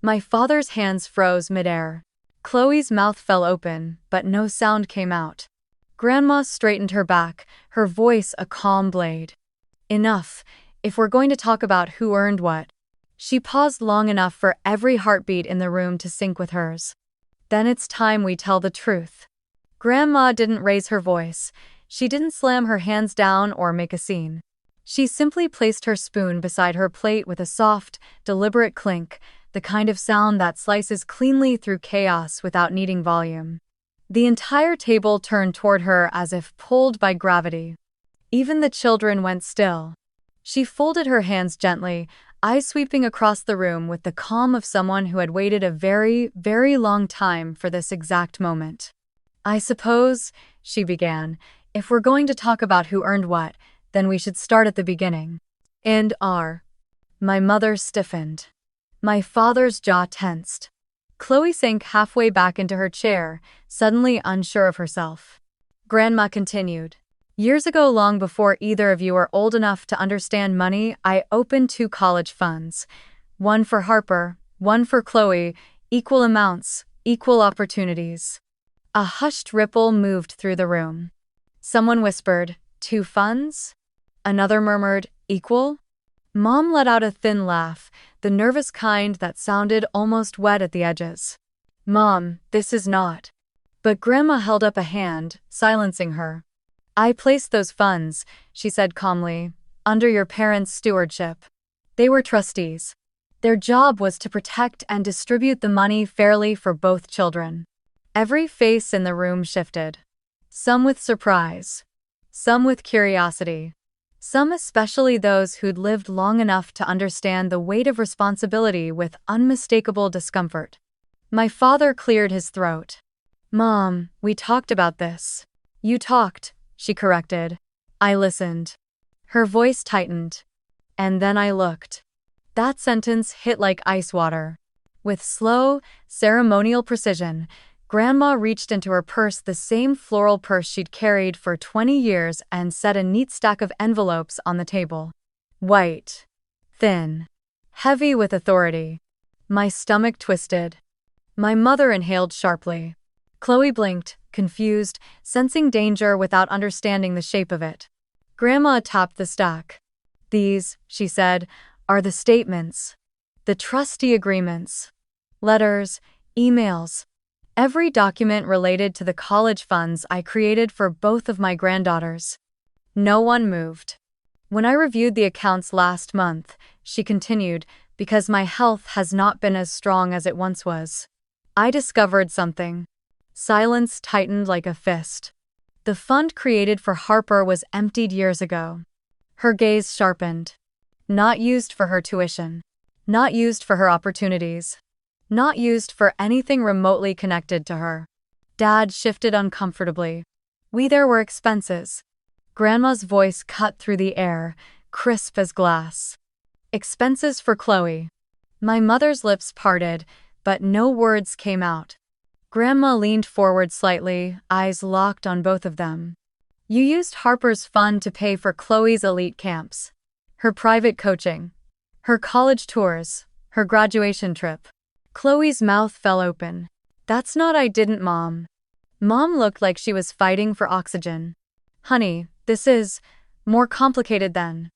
My father's hands froze midair. Chloe's mouth fell open, but no sound came out. Grandma straightened her back, her voice a calm blade. "Enough, if we're going to talk about who earned what." She paused long enough for every heartbeat in the room to sync with hers. "Then it's time we tell the truth." Grandma didn't raise her voice. She didn't slam her hands down or make a scene. She simply placed her spoon beside her plate with a soft, deliberate clink, the kind of sound that slices cleanly through chaos without needing volume. The entire table turned toward her as if pulled by gravity. Even the children went still. She folded her hands gently, eyes sweeping across the room with the calm of someone who had waited a very, very long time for this exact moment. "I suppose," she began, "if we're going to talk about who earned what, then we should start at the beginning." "And are." My mother stiffened. My father's jaw tensed. Chloe sank halfway back into her chair, suddenly unsure of herself. Grandma continued. "Years ago, long before either of you were old enough to understand money, I opened 2 college funds. One for Harper, one for Chloe, equal amounts, equal opportunities." A hushed ripple moved through the room. Someone whispered, "2 funds?" Another murmured, "Equal?" Mom let out a thin laugh, the nervous kind that sounded almost wet at the edges. "Mom, this is not." But Grandma held up a hand, silencing her. "I placed those funds," she said calmly, "under your parents' stewardship. They were trustees. Their job was to protect and distribute the money fairly for both children." Every face in the room shifted. Some with surprise. Some with curiosity. Some especially those who'd lived long enough to understand the weight of responsibility with unmistakable discomfort. My father cleared his throat. "Mom, we talked about this." "You talked," she corrected. I listened. Her voice tightened. "And then I looked." That sentence hit like ice water. With slow, ceremonial precision, Grandma reached into her purse, the same floral purse she'd carried for 20 years, and set a neat stack of envelopes on the table. White. Thin. Heavy with authority. My stomach twisted. My mother inhaled sharply. Chloe blinked, confused, sensing danger without understanding the shape of it. Grandma tapped the stack. "These," she said, "are the statements. The trustee agreements. Letters, emails. Every document related to the college funds I created for both of my granddaughters." No one moved. "When I reviewed the accounts last month," she continued, "because my health has not been as strong as it once was, I discovered something." Silence tightened like a fist. The fund created for Harper was emptied years ago. Her gaze sharpened. Not used for her tuition. Not used for her opportunities. Not used for anything remotely connected to her. Dad shifted uncomfortably. There were expenses." Grandma's voice cut through the air, crisp as glass. "Expenses for Chloe." My mother's lips parted, but no words came out. Grandma leaned forward slightly, eyes locked on both of them. "You used Harper's fund to pay for Chloe's elite camps. Her private coaching. Her college tours. Her graduation trip. Chloe's mouth fell open. That's not I didn't, Mom. Mom looked like she was fighting for oxygen. Honey, this is more complicated than.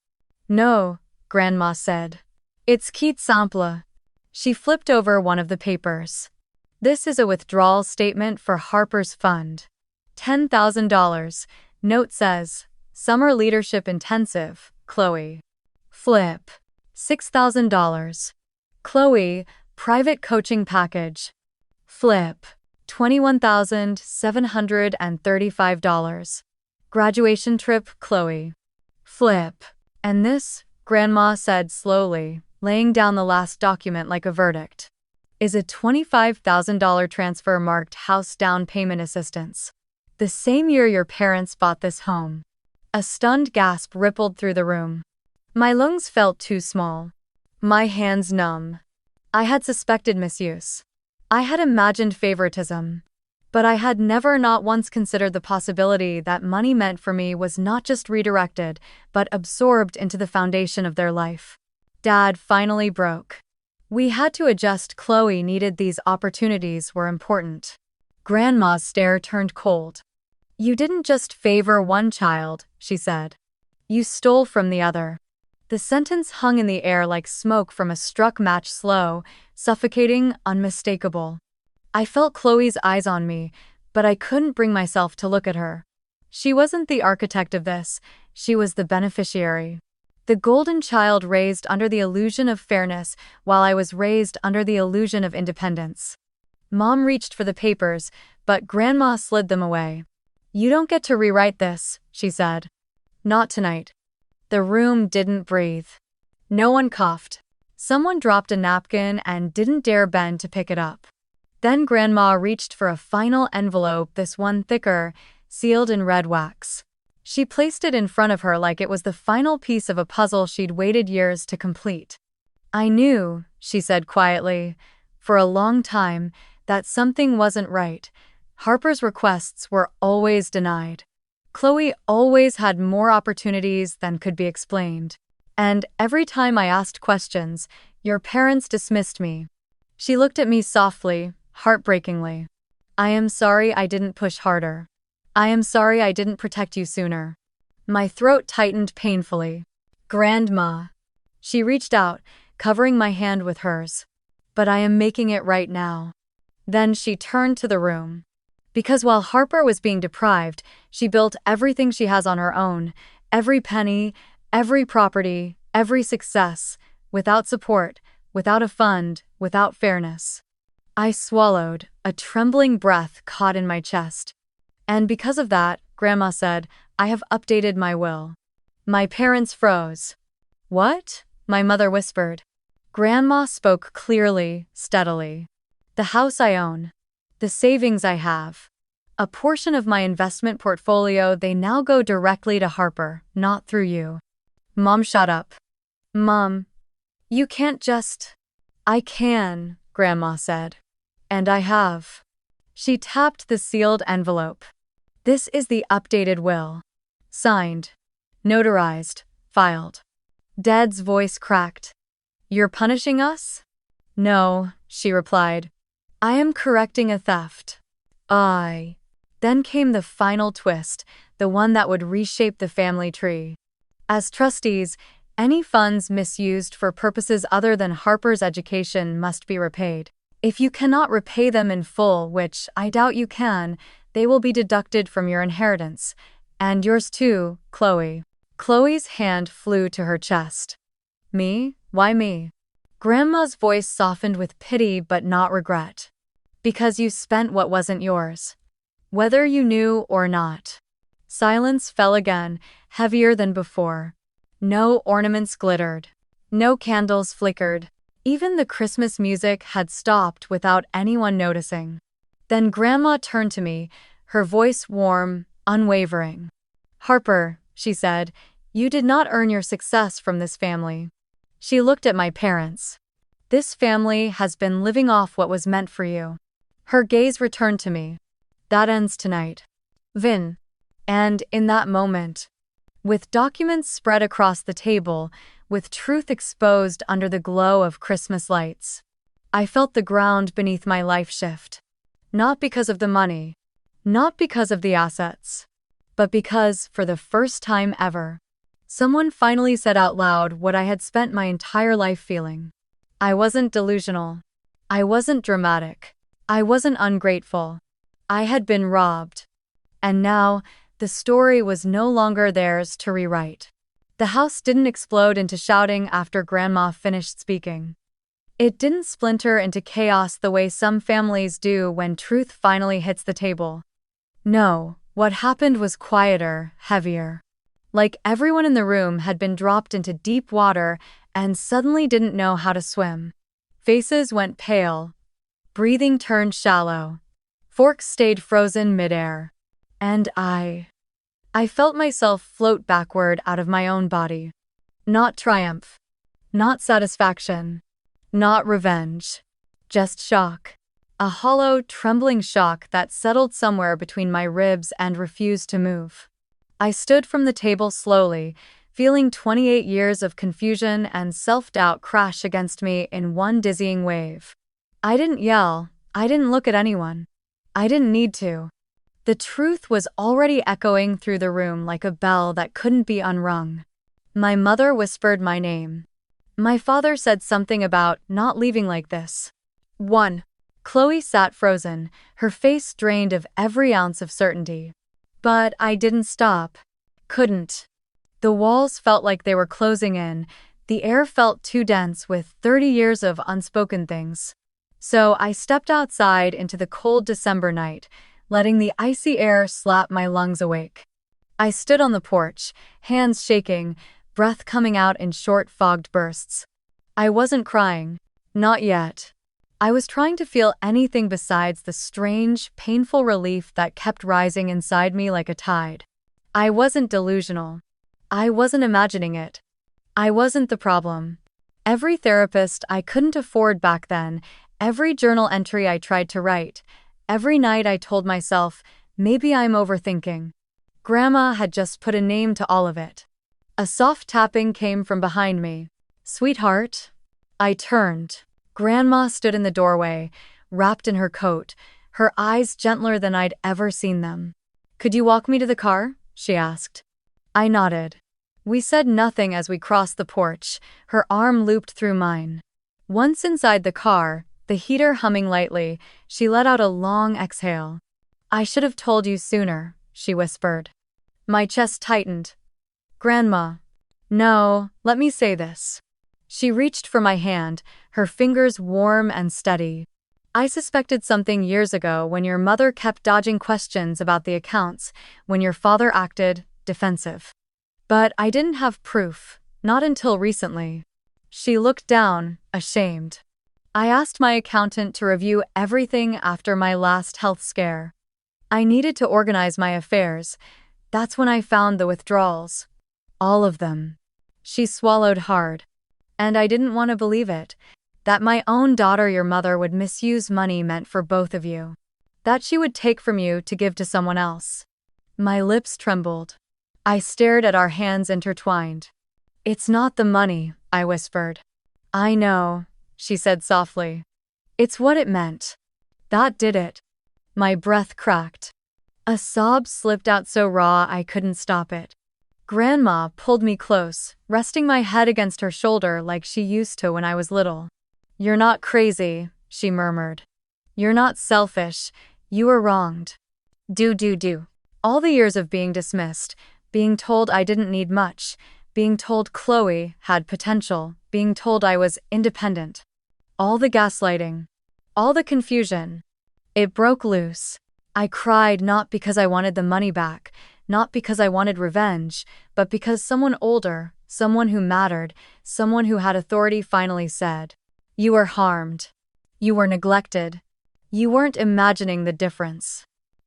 No, Grandma said. It's Keith Sample. She flipped over one of the papers. This is a withdrawal statement for Harper's Fund. $10,000. Note says, Summer Leadership Intensive, Chloe. Flip. $6,000. Chloe, Private Coaching Package. Flip. $21,735. Graduation Trip, Chloe. Flip. And this, Grandma said slowly, laying down the last document like a verdict, is a $25,000 transfer marked House Down Payment Assistance. The same year your parents bought this home. A stunned gasp rippled through the room. My lungs felt too small. My hands numb. I had suspected misuse. I had imagined favoritism. But I had never not once considered the possibility that money meant for me was not just redirected, but absorbed into the foundation of their life. Dad finally broke. We had to adjust. Chloe needed these opportunities were important. Grandma's stare turned cold. You didn't just favor one child, she said. You stole from the other. The sentence hung in the air like smoke from a struck match, slow, suffocating, unmistakable. I felt Chloe's eyes on me, but I couldn't bring myself to look at her. She wasn't the architect of this, she was the beneficiary. The golden child raised under the illusion of fairness, while I was raised under the illusion of independence. Mom reached for the papers, but Grandma slid them away. You don't get to rewrite this, she said. Not tonight. The room didn't breathe. No one coughed. Someone dropped a napkin and didn't dare bend to pick it up. Then Grandma reached for a final envelope, this one thicker, sealed in red wax. She placed it in front of her like it was the final piece of a puzzle she'd waited years to complete. I knew, she said quietly, for a long time, that something wasn't right. Harper's requests were always denied. Chloe always had more opportunities than could be explained. And every time I asked questions, your parents dismissed me. She looked at me softly, heartbreakingly. I am sorry I didn't push harder. I am sorry I didn't protect you sooner. My throat tightened painfully. Grandma. She reached out, covering my hand with hers. But I am making it right now. Then she turned to the room. Because while Harper was being deprived, she built everything she has on her own, every penny, every property, every success, without support, without a fund, without fairness. I swallowed, a trembling breath caught in my chest. And because of that, Grandma said, I have updated my will. My parents froze. What? My mother whispered. Grandma spoke clearly, steadily. The house I own. The savings I have. A portion of my investment portfolio, they now go directly to Harper, not through you. Mom shut up. Mom. You can't just. I can, Grandma said. And I have. She tapped the sealed envelope. This is the updated will. Signed. Notarized. Filed. Dad's voice cracked. You're punishing us? No, she replied. I am correcting a theft. Then came the final twist, the one that would reshape the family tree. As trustees, any funds misused for purposes other than Harper's education must be repaid. If you cannot repay them in full, which I doubt you can, they will be deducted from your inheritance. And yours too, Chloe. Chloe's hand flew to her chest. Me? Why me? Grandma's voice softened with pity but not regret. Because you spent what wasn't yours. Whether you knew or not. Silence fell again, heavier than before. No ornaments glittered. No candles flickered. Even the Christmas music had stopped without anyone noticing. Then Grandma turned to me, her voice warm, unwavering. Harper, she said, you did not earn your success from this family. She looked at my parents. This family has been living off what was meant for you. Her gaze returned to me. That ends tonight. Vin. And in that moment, with documents spread across the table, with truth exposed under the glow of Christmas lights, I felt the ground beneath my life shift. Not because of the money, not because of the assets, but because, for the first time ever, someone finally said out loud what I had spent my entire life feeling. I wasn't delusional. I wasn't dramatic. I wasn't ungrateful. I had been robbed. And now, the story was no longer theirs to rewrite. The house didn't explode into shouting after Grandma finished speaking. It didn't splinter into chaos the way some families do when truth finally hits the table. No, what happened was quieter, heavier. Like everyone in the room had been dropped into deep water and suddenly didn't know how to swim. Faces went pale. Breathing turned shallow. Forks stayed frozen midair. And I felt myself float backward out of my own body. Not triumph. Not satisfaction. Not revenge. Just shock. A hollow, trembling shock that settled somewhere between my ribs and refused to move. I stood from the table slowly, feeling 28 years of confusion and self-doubt crash against me in one dizzying wave. I didn't yell. I didn't look at anyone. I didn't need to. The truth was already echoing through the room like a bell that couldn't be unrung. My mother whispered my name. My father said something about not leaving like this. 1. Chloe sat frozen, her face drained of every ounce of certainty. But I didn't stop. Couldn't. The walls felt like they were closing in. The air felt too dense with 30 years of unspoken things. So I stepped outside into the cold December night, letting the icy air slap my lungs awake. I stood on the porch, hands shaking, breath coming out in short, fogged bursts. I wasn't crying. Not yet. I was trying to feel anything besides the strange, painful relief that kept rising inside me like a tide. I wasn't delusional. I wasn't imagining it. I wasn't the problem. Every therapist I couldn't afford back then, every journal entry I tried to write, every night I told myself, maybe I'm overthinking. Grandma had just put a name to all of it. A soft tapping came from behind me. Sweetheart? I turned. Grandma stood in the doorway, wrapped in her coat, her eyes gentler than I'd ever seen them. Could you walk me to the car? She asked. I nodded. We said nothing as we crossed the porch, her arm looped through mine. Once inside the car, the heater humming lightly, she let out a long exhale. I should have told you sooner, she whispered. My chest tightened. Grandma. No, let me say this. She reached for my hand, her fingers warm and steady. I suspected something years ago when your mother kept dodging questions about the accounts, when your father acted defensive. But I didn't have proof, not until recently. She looked down, ashamed. I asked my accountant to review everything after my last health scare. I needed to organize my affairs. That's when I found the withdrawals. All of them. She swallowed hard. And I didn't want to believe it. That my own daughter, your mother, would misuse money meant for both of you. That she would take from you to give to someone else. My lips trembled. I stared at our hands intertwined. It's not the money, I whispered. I know, she said softly. It's what it meant. That did it. My breath cracked. A sob slipped out so raw I couldn't stop it. Grandma pulled me close, resting my head against her shoulder like she used to when I was little. You're not crazy, she murmured. You're not selfish. You were wronged. Do. All the years of being dismissed, being told I didn't need much, being told Chloe had potential, being told I was independent. All the gaslighting. All the confusion. It broke loose. I cried not because I wanted the money back, not because I wanted revenge, but because someone older, someone who mattered, someone who had authority finally said, you were harmed. You were neglected. You weren't imagining the difference.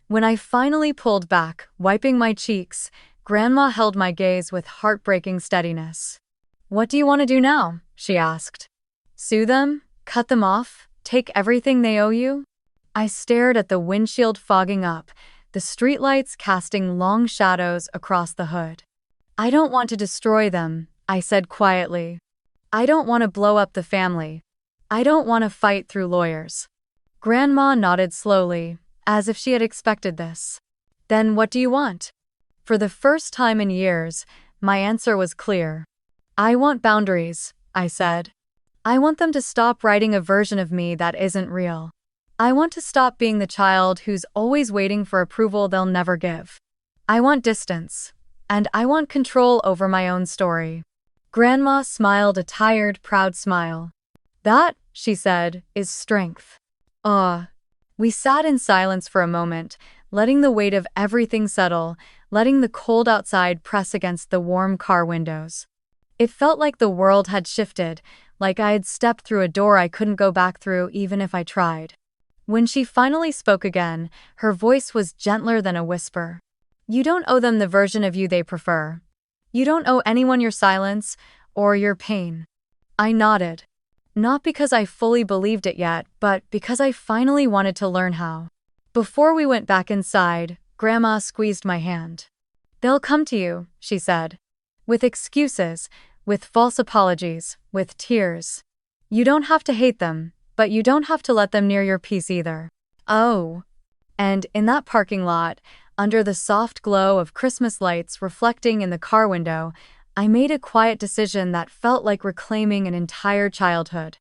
When I finally pulled back, wiping my cheeks, Grandma held my gaze with heartbreaking steadiness. What do you want to do now? She asked. Sue them? Cut them off? Take everything they owe you? I stared at the windshield fogging up, the streetlights casting long shadows across the hood. I don't want to destroy them, I said quietly. I don't want to blow up the family. I don't want to fight through lawyers. Grandma nodded slowly, as if she had expected this. Then what do you want? For the first time in years, my answer was clear. I want boundaries, I said. I want them to stop writing a version of me that isn't real. I want to stop being the child who's always waiting for approval they'll never give. I want distance, and I want control over my own story. Grandma smiled a tired, proud smile. That, she said, is strength. We sat in silence for a moment, letting the weight of everything settle, letting the cold outside press against the warm car windows. It felt like the world had shifted, like I had stepped through a door I couldn't go back through even if I tried. When she finally spoke again, her voice was gentler than a whisper. You don't owe them the version of you they prefer. You don't owe anyone your silence or your pain. I nodded. Not because I fully believed it yet, but because I finally wanted to learn how. Before we went back inside, Grandma squeezed my hand. They'll come to you, she said. With excuses, with false apologies, with tears. You don't have to hate them, but you don't have to let them near your peace either. Oh. And in that parking lot, under the soft glow of Christmas lights reflecting in the car window, I made a quiet decision that felt like reclaiming an entire childhood.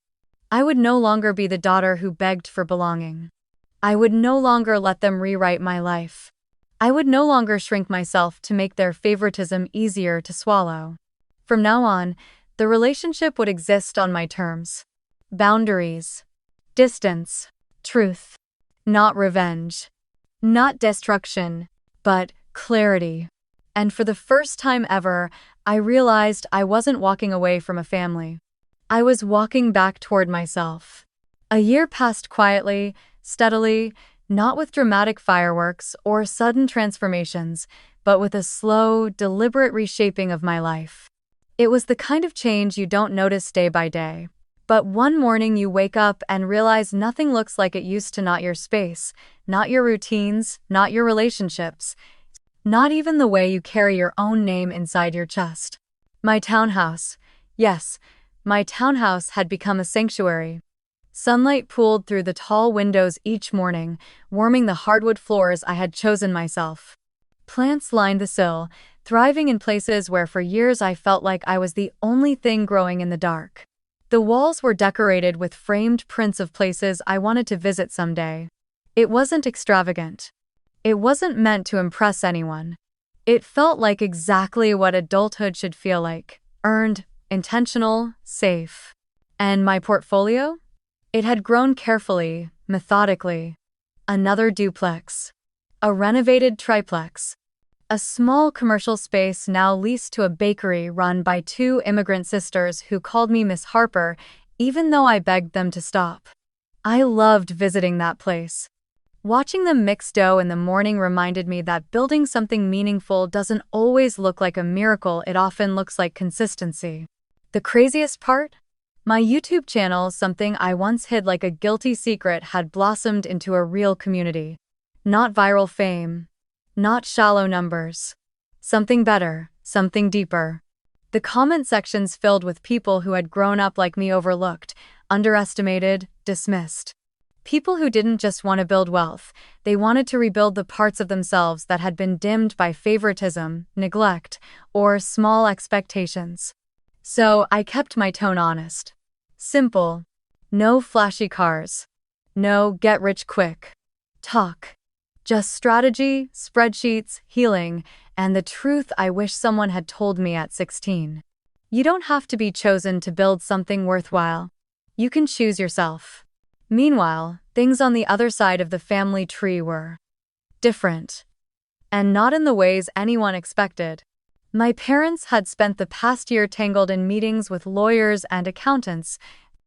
I would no longer be the daughter who begged for belonging. I would no longer let them rewrite my life. I would no longer shrink myself to make their favoritism easier to swallow. From now on, the relationship would exist on my terms. Boundaries. Distance. Truth. Not revenge. Not destruction, but clarity. And for the first time ever, I realized I wasn't walking away from a family. I was walking back toward myself. A year passed quietly, steadily, not with dramatic fireworks or sudden transformations, but with a slow, deliberate reshaping of my life. It was the kind of change you don't notice day by day. But one morning you wake up and realize nothing looks like it used to. Not your space, not your routines, not your relationships, not even the way you carry your own name inside your chest. My townhouse, yes, my townhouse had become a sanctuary. Sunlight pooled through the tall windows each morning, warming the hardwood floors I had chosen myself. Plants lined the sill, thriving in places where for years I felt like I was the only thing growing in the dark. The walls were decorated with framed prints of places I wanted to visit someday. It wasn't extravagant. It wasn't meant to impress anyone. It felt like exactly what adulthood should feel like: earned, intentional, safe. And my portfolio? It had grown carefully, methodically. Another duplex. A renovated triplex. A small commercial space now leased to a bakery run by two immigrant sisters who called me Miss Harper, even though I begged them to stop. I loved visiting that place. Watching them mix dough in the morning reminded me that building something meaningful doesn't always look like a miracle, it often looks like consistency. The craziest part? My YouTube channel, something I once hid like a guilty secret, had blossomed into a real community. Not viral fame. Not shallow numbers. Something better, something deeper. The comment sections filled with people who had grown up like me, overlooked, underestimated, dismissed. People who didn't just want to build wealth, they wanted to rebuild the parts of themselves that had been dimmed by favoritism, neglect, or small expectations. So I kept my tone honest. Simple. No flashy cars. No get-rich-quick talk. Just strategy, spreadsheets, healing, and the truth I wish someone had told me at 16. You don't have to be chosen to build something worthwhile. You can choose yourself. Meanwhile, things on the other side of the family tree were different. And not in the ways anyone expected. My parents had spent the past year tangled in meetings with lawyers and accountants,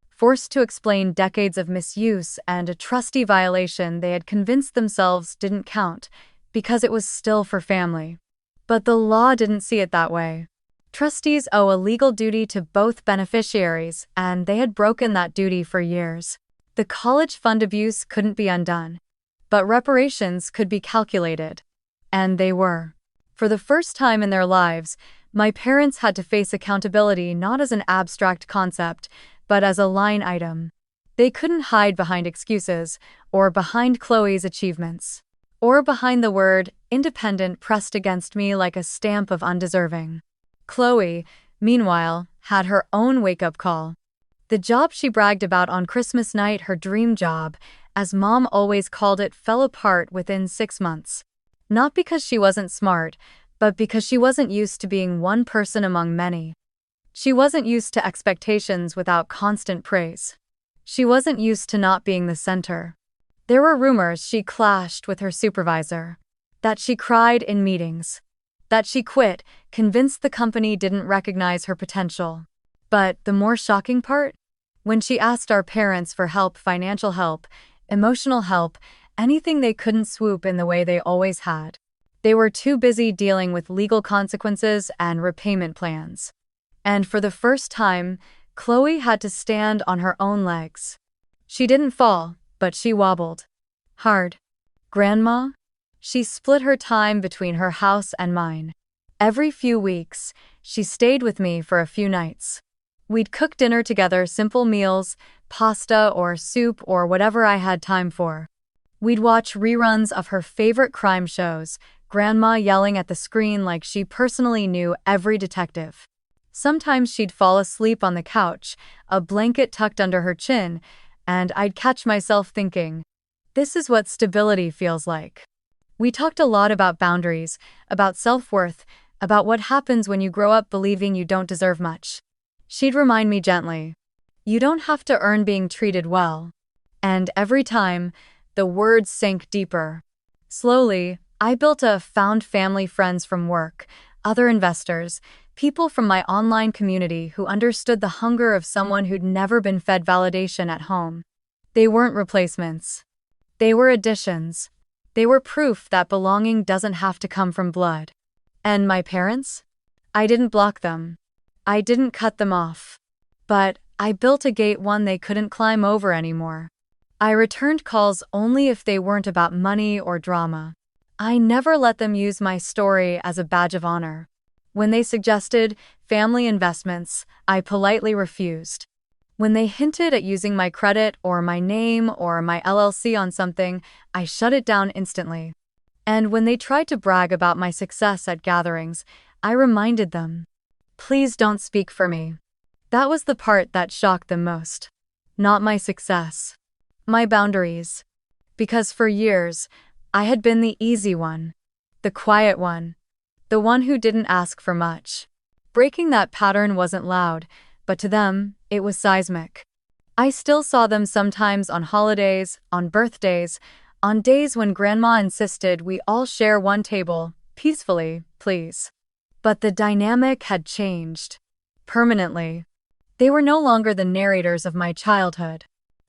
forced to explain decades of misuse and a trustee violation they had convinced themselves didn't count, because it was still for family. But the law didn't see it that way. Trustees owe a legal duty to both beneficiaries, and they had broken that duty for years. The college fund abuse couldn't be undone, but reparations could be calculated. And they were. For the first time in their lives, my parents had to face accountability not as an abstract concept, but as a line item. They couldn't hide behind excuses, or behind Chloe's achievements, or behind the word independent pressed against me like a stamp of undeserving. Chloe, meanwhile, had her own wake-up call. The job she bragged about on Christmas night, her dream job, as Mom always called it, fell apart within 6 months. Not because she wasn't smart, but because she wasn't used to being one person among many. She wasn't used to expectations without constant praise. She wasn't used to not being the center. There were rumors she clashed with her supervisor, that she cried in meetings, that she quit, convinced the company didn't recognize her potential. But the more shocking part? When she asked our parents for help, financial help, emotional help, anything, they couldn't swoop in the way they always had. They were too busy dealing with legal consequences and repayment plans. And for the first time, Chloe had to stand on her own legs. She didn't fall, but she wobbled. Hard. Grandma? She split her time between her house and mine. Every few weeks, she stayed with me for a few nights. We'd cook dinner together, simple meals, pasta or soup or whatever I had time for. We'd watch reruns of her favorite crime shows, Grandma yelling at the screen like she personally knew every detective. Sometimes she'd fall asleep on the couch, a blanket tucked under her chin, and I'd catch myself thinking, this is what stability feels like. We talked a lot about boundaries, about self-worth, about what happens when you grow up believing you don't deserve much. She'd remind me gently, you don't have to earn being treated well. And every time, the words sank deeper. Slowly, I built found family friends from work, other investors, people from my online community who understood the hunger of someone who'd never been fed validation at home. They weren't replacements. They were additions. They were proof that belonging doesn't have to come from blood. And my parents? I didn't block them. I didn't cut them off. But I built a gate, one they couldn't climb over anymore. I returned calls only if they weren't about money or drama. I never let them use my story as a badge of honor. When they suggested family investments, I politely refused. When they hinted at using my credit or my name or my LLC on something, I shut it down instantly. And when they tried to brag about my success at gatherings, I reminded them, please don't speak for me. That was the part that shocked them most. Not my success. My boundaries. Because for years, I had been the easy one. The quiet one. The one who didn't ask for much. Breaking that pattern wasn't loud, but to them, it was seismic. I still saw them sometimes on holidays, on birthdays, on days when Grandma insisted we all share one table, peacefully, please. But the dynamic had changed. Permanently. They were no longer the narrators of my childhood.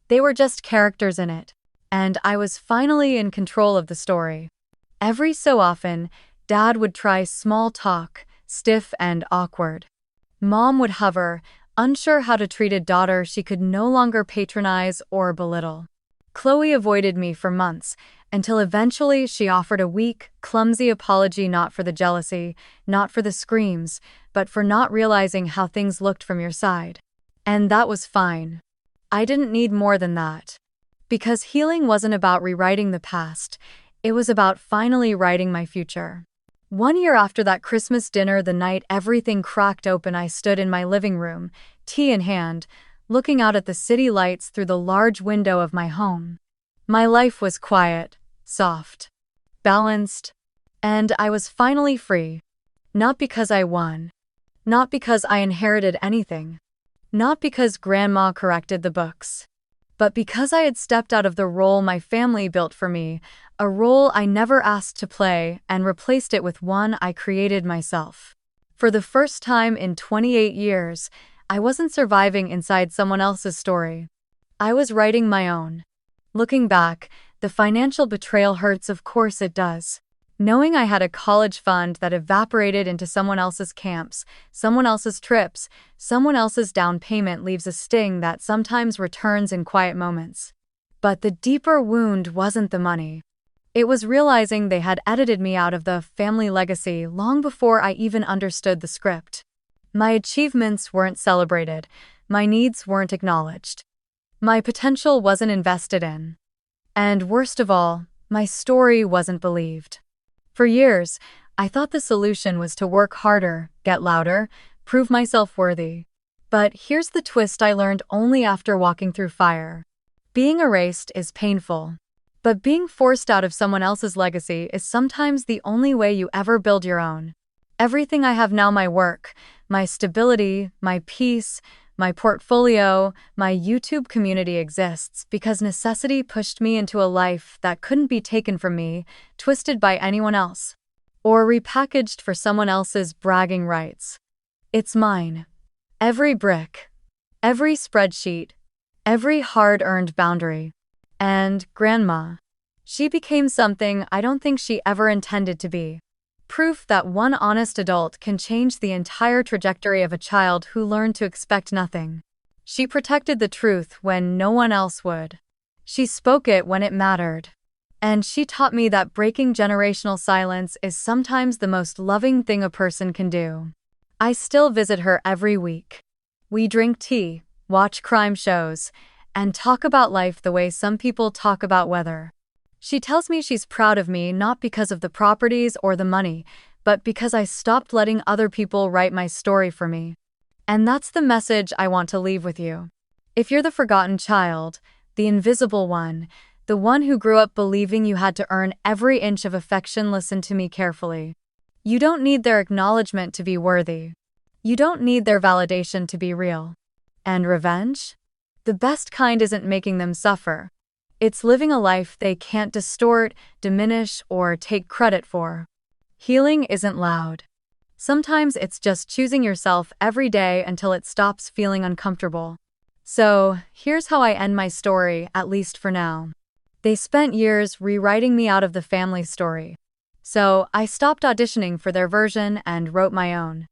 They were just characters in it. And I was finally in control of the story. Every so often, Dad would try small talk, stiff and awkward. Mom would hover, unsure how to treat a daughter she could no longer patronize or belittle. Chloe avoided me for months, until eventually she offered a weak, clumsy apology, not for the jealousy, not for the screams, but for not realizing how things looked from your side. And that was fine. I didn't need more than that. Because healing wasn't about rewriting the past, it was about finally writing my future. 1 year after that Christmas dinner, the night everything cracked open, I stood in my living room, tea in hand, looking out at the city lights through the large window of my home. My life was quiet, soft, balanced, and I was finally free. Not because I won. Not because I inherited anything. Not because Grandma corrected the books. But because I had stepped out of the role my family built for me, a role I never asked to play, and replaced it with one I created myself. For the first time in 28 years, I wasn't surviving inside someone else's story. I was writing my own. Looking back, the financial betrayal hurts, of course it does. Knowing I had a college fund that evaporated into someone else's camps, someone else's trips, someone else's down payment leaves a sting that sometimes returns in quiet moments. But the deeper wound wasn't the money. It was realizing they had edited me out of the family legacy long before I even understood the script. My achievements weren't celebrated. My needs weren't acknowledged. My potential wasn't invested in. And worst of all, my story wasn't believed. For years, I thought the solution was to work harder, get louder, prove myself worthy. But here's the twist I learned only after walking through fire. Being erased is painful. But being forced out of someone else's legacy is sometimes the only way you ever build your own. Everything I have now, my work, my stability, my peace, my portfolio, my YouTube community exists because necessity pushed me into a life that couldn't be taken from me, twisted by anyone else, or repackaged for someone else's bragging rights. It's mine. Every brick, every spreadsheet, every hard-earned boundary. And Grandma. She became something I don't think she ever intended to be. Proof that one honest adult can change the entire trajectory of a child who learned to expect nothing. She protected the truth when no one else would. She spoke it when it mattered. And she taught me that breaking generational silence is sometimes the most loving thing a person can do. I still visit her every week. We drink tea, watch crime shows, and talk about life the way some people talk about weather. She tells me she's proud of me not because of the properties or the money, but because I stopped letting other people write my story for me. And that's the message I want to leave with you. If you're the forgotten child, the invisible one, the one who grew up believing you had to earn every inch of affection, listen to me carefully. You don't need their acknowledgement to be worthy. You don't need their validation to be real. And revenge? The best kind isn't making them suffer. It's living a life they can't distort, diminish, or take credit for. Healing isn't loud. Sometimes it's just choosing yourself every day until it stops feeling uncomfortable. So, here's how I end my story, at least for now. They spent years rewriting me out of the family story. So, I stopped auditioning for their version and wrote my own.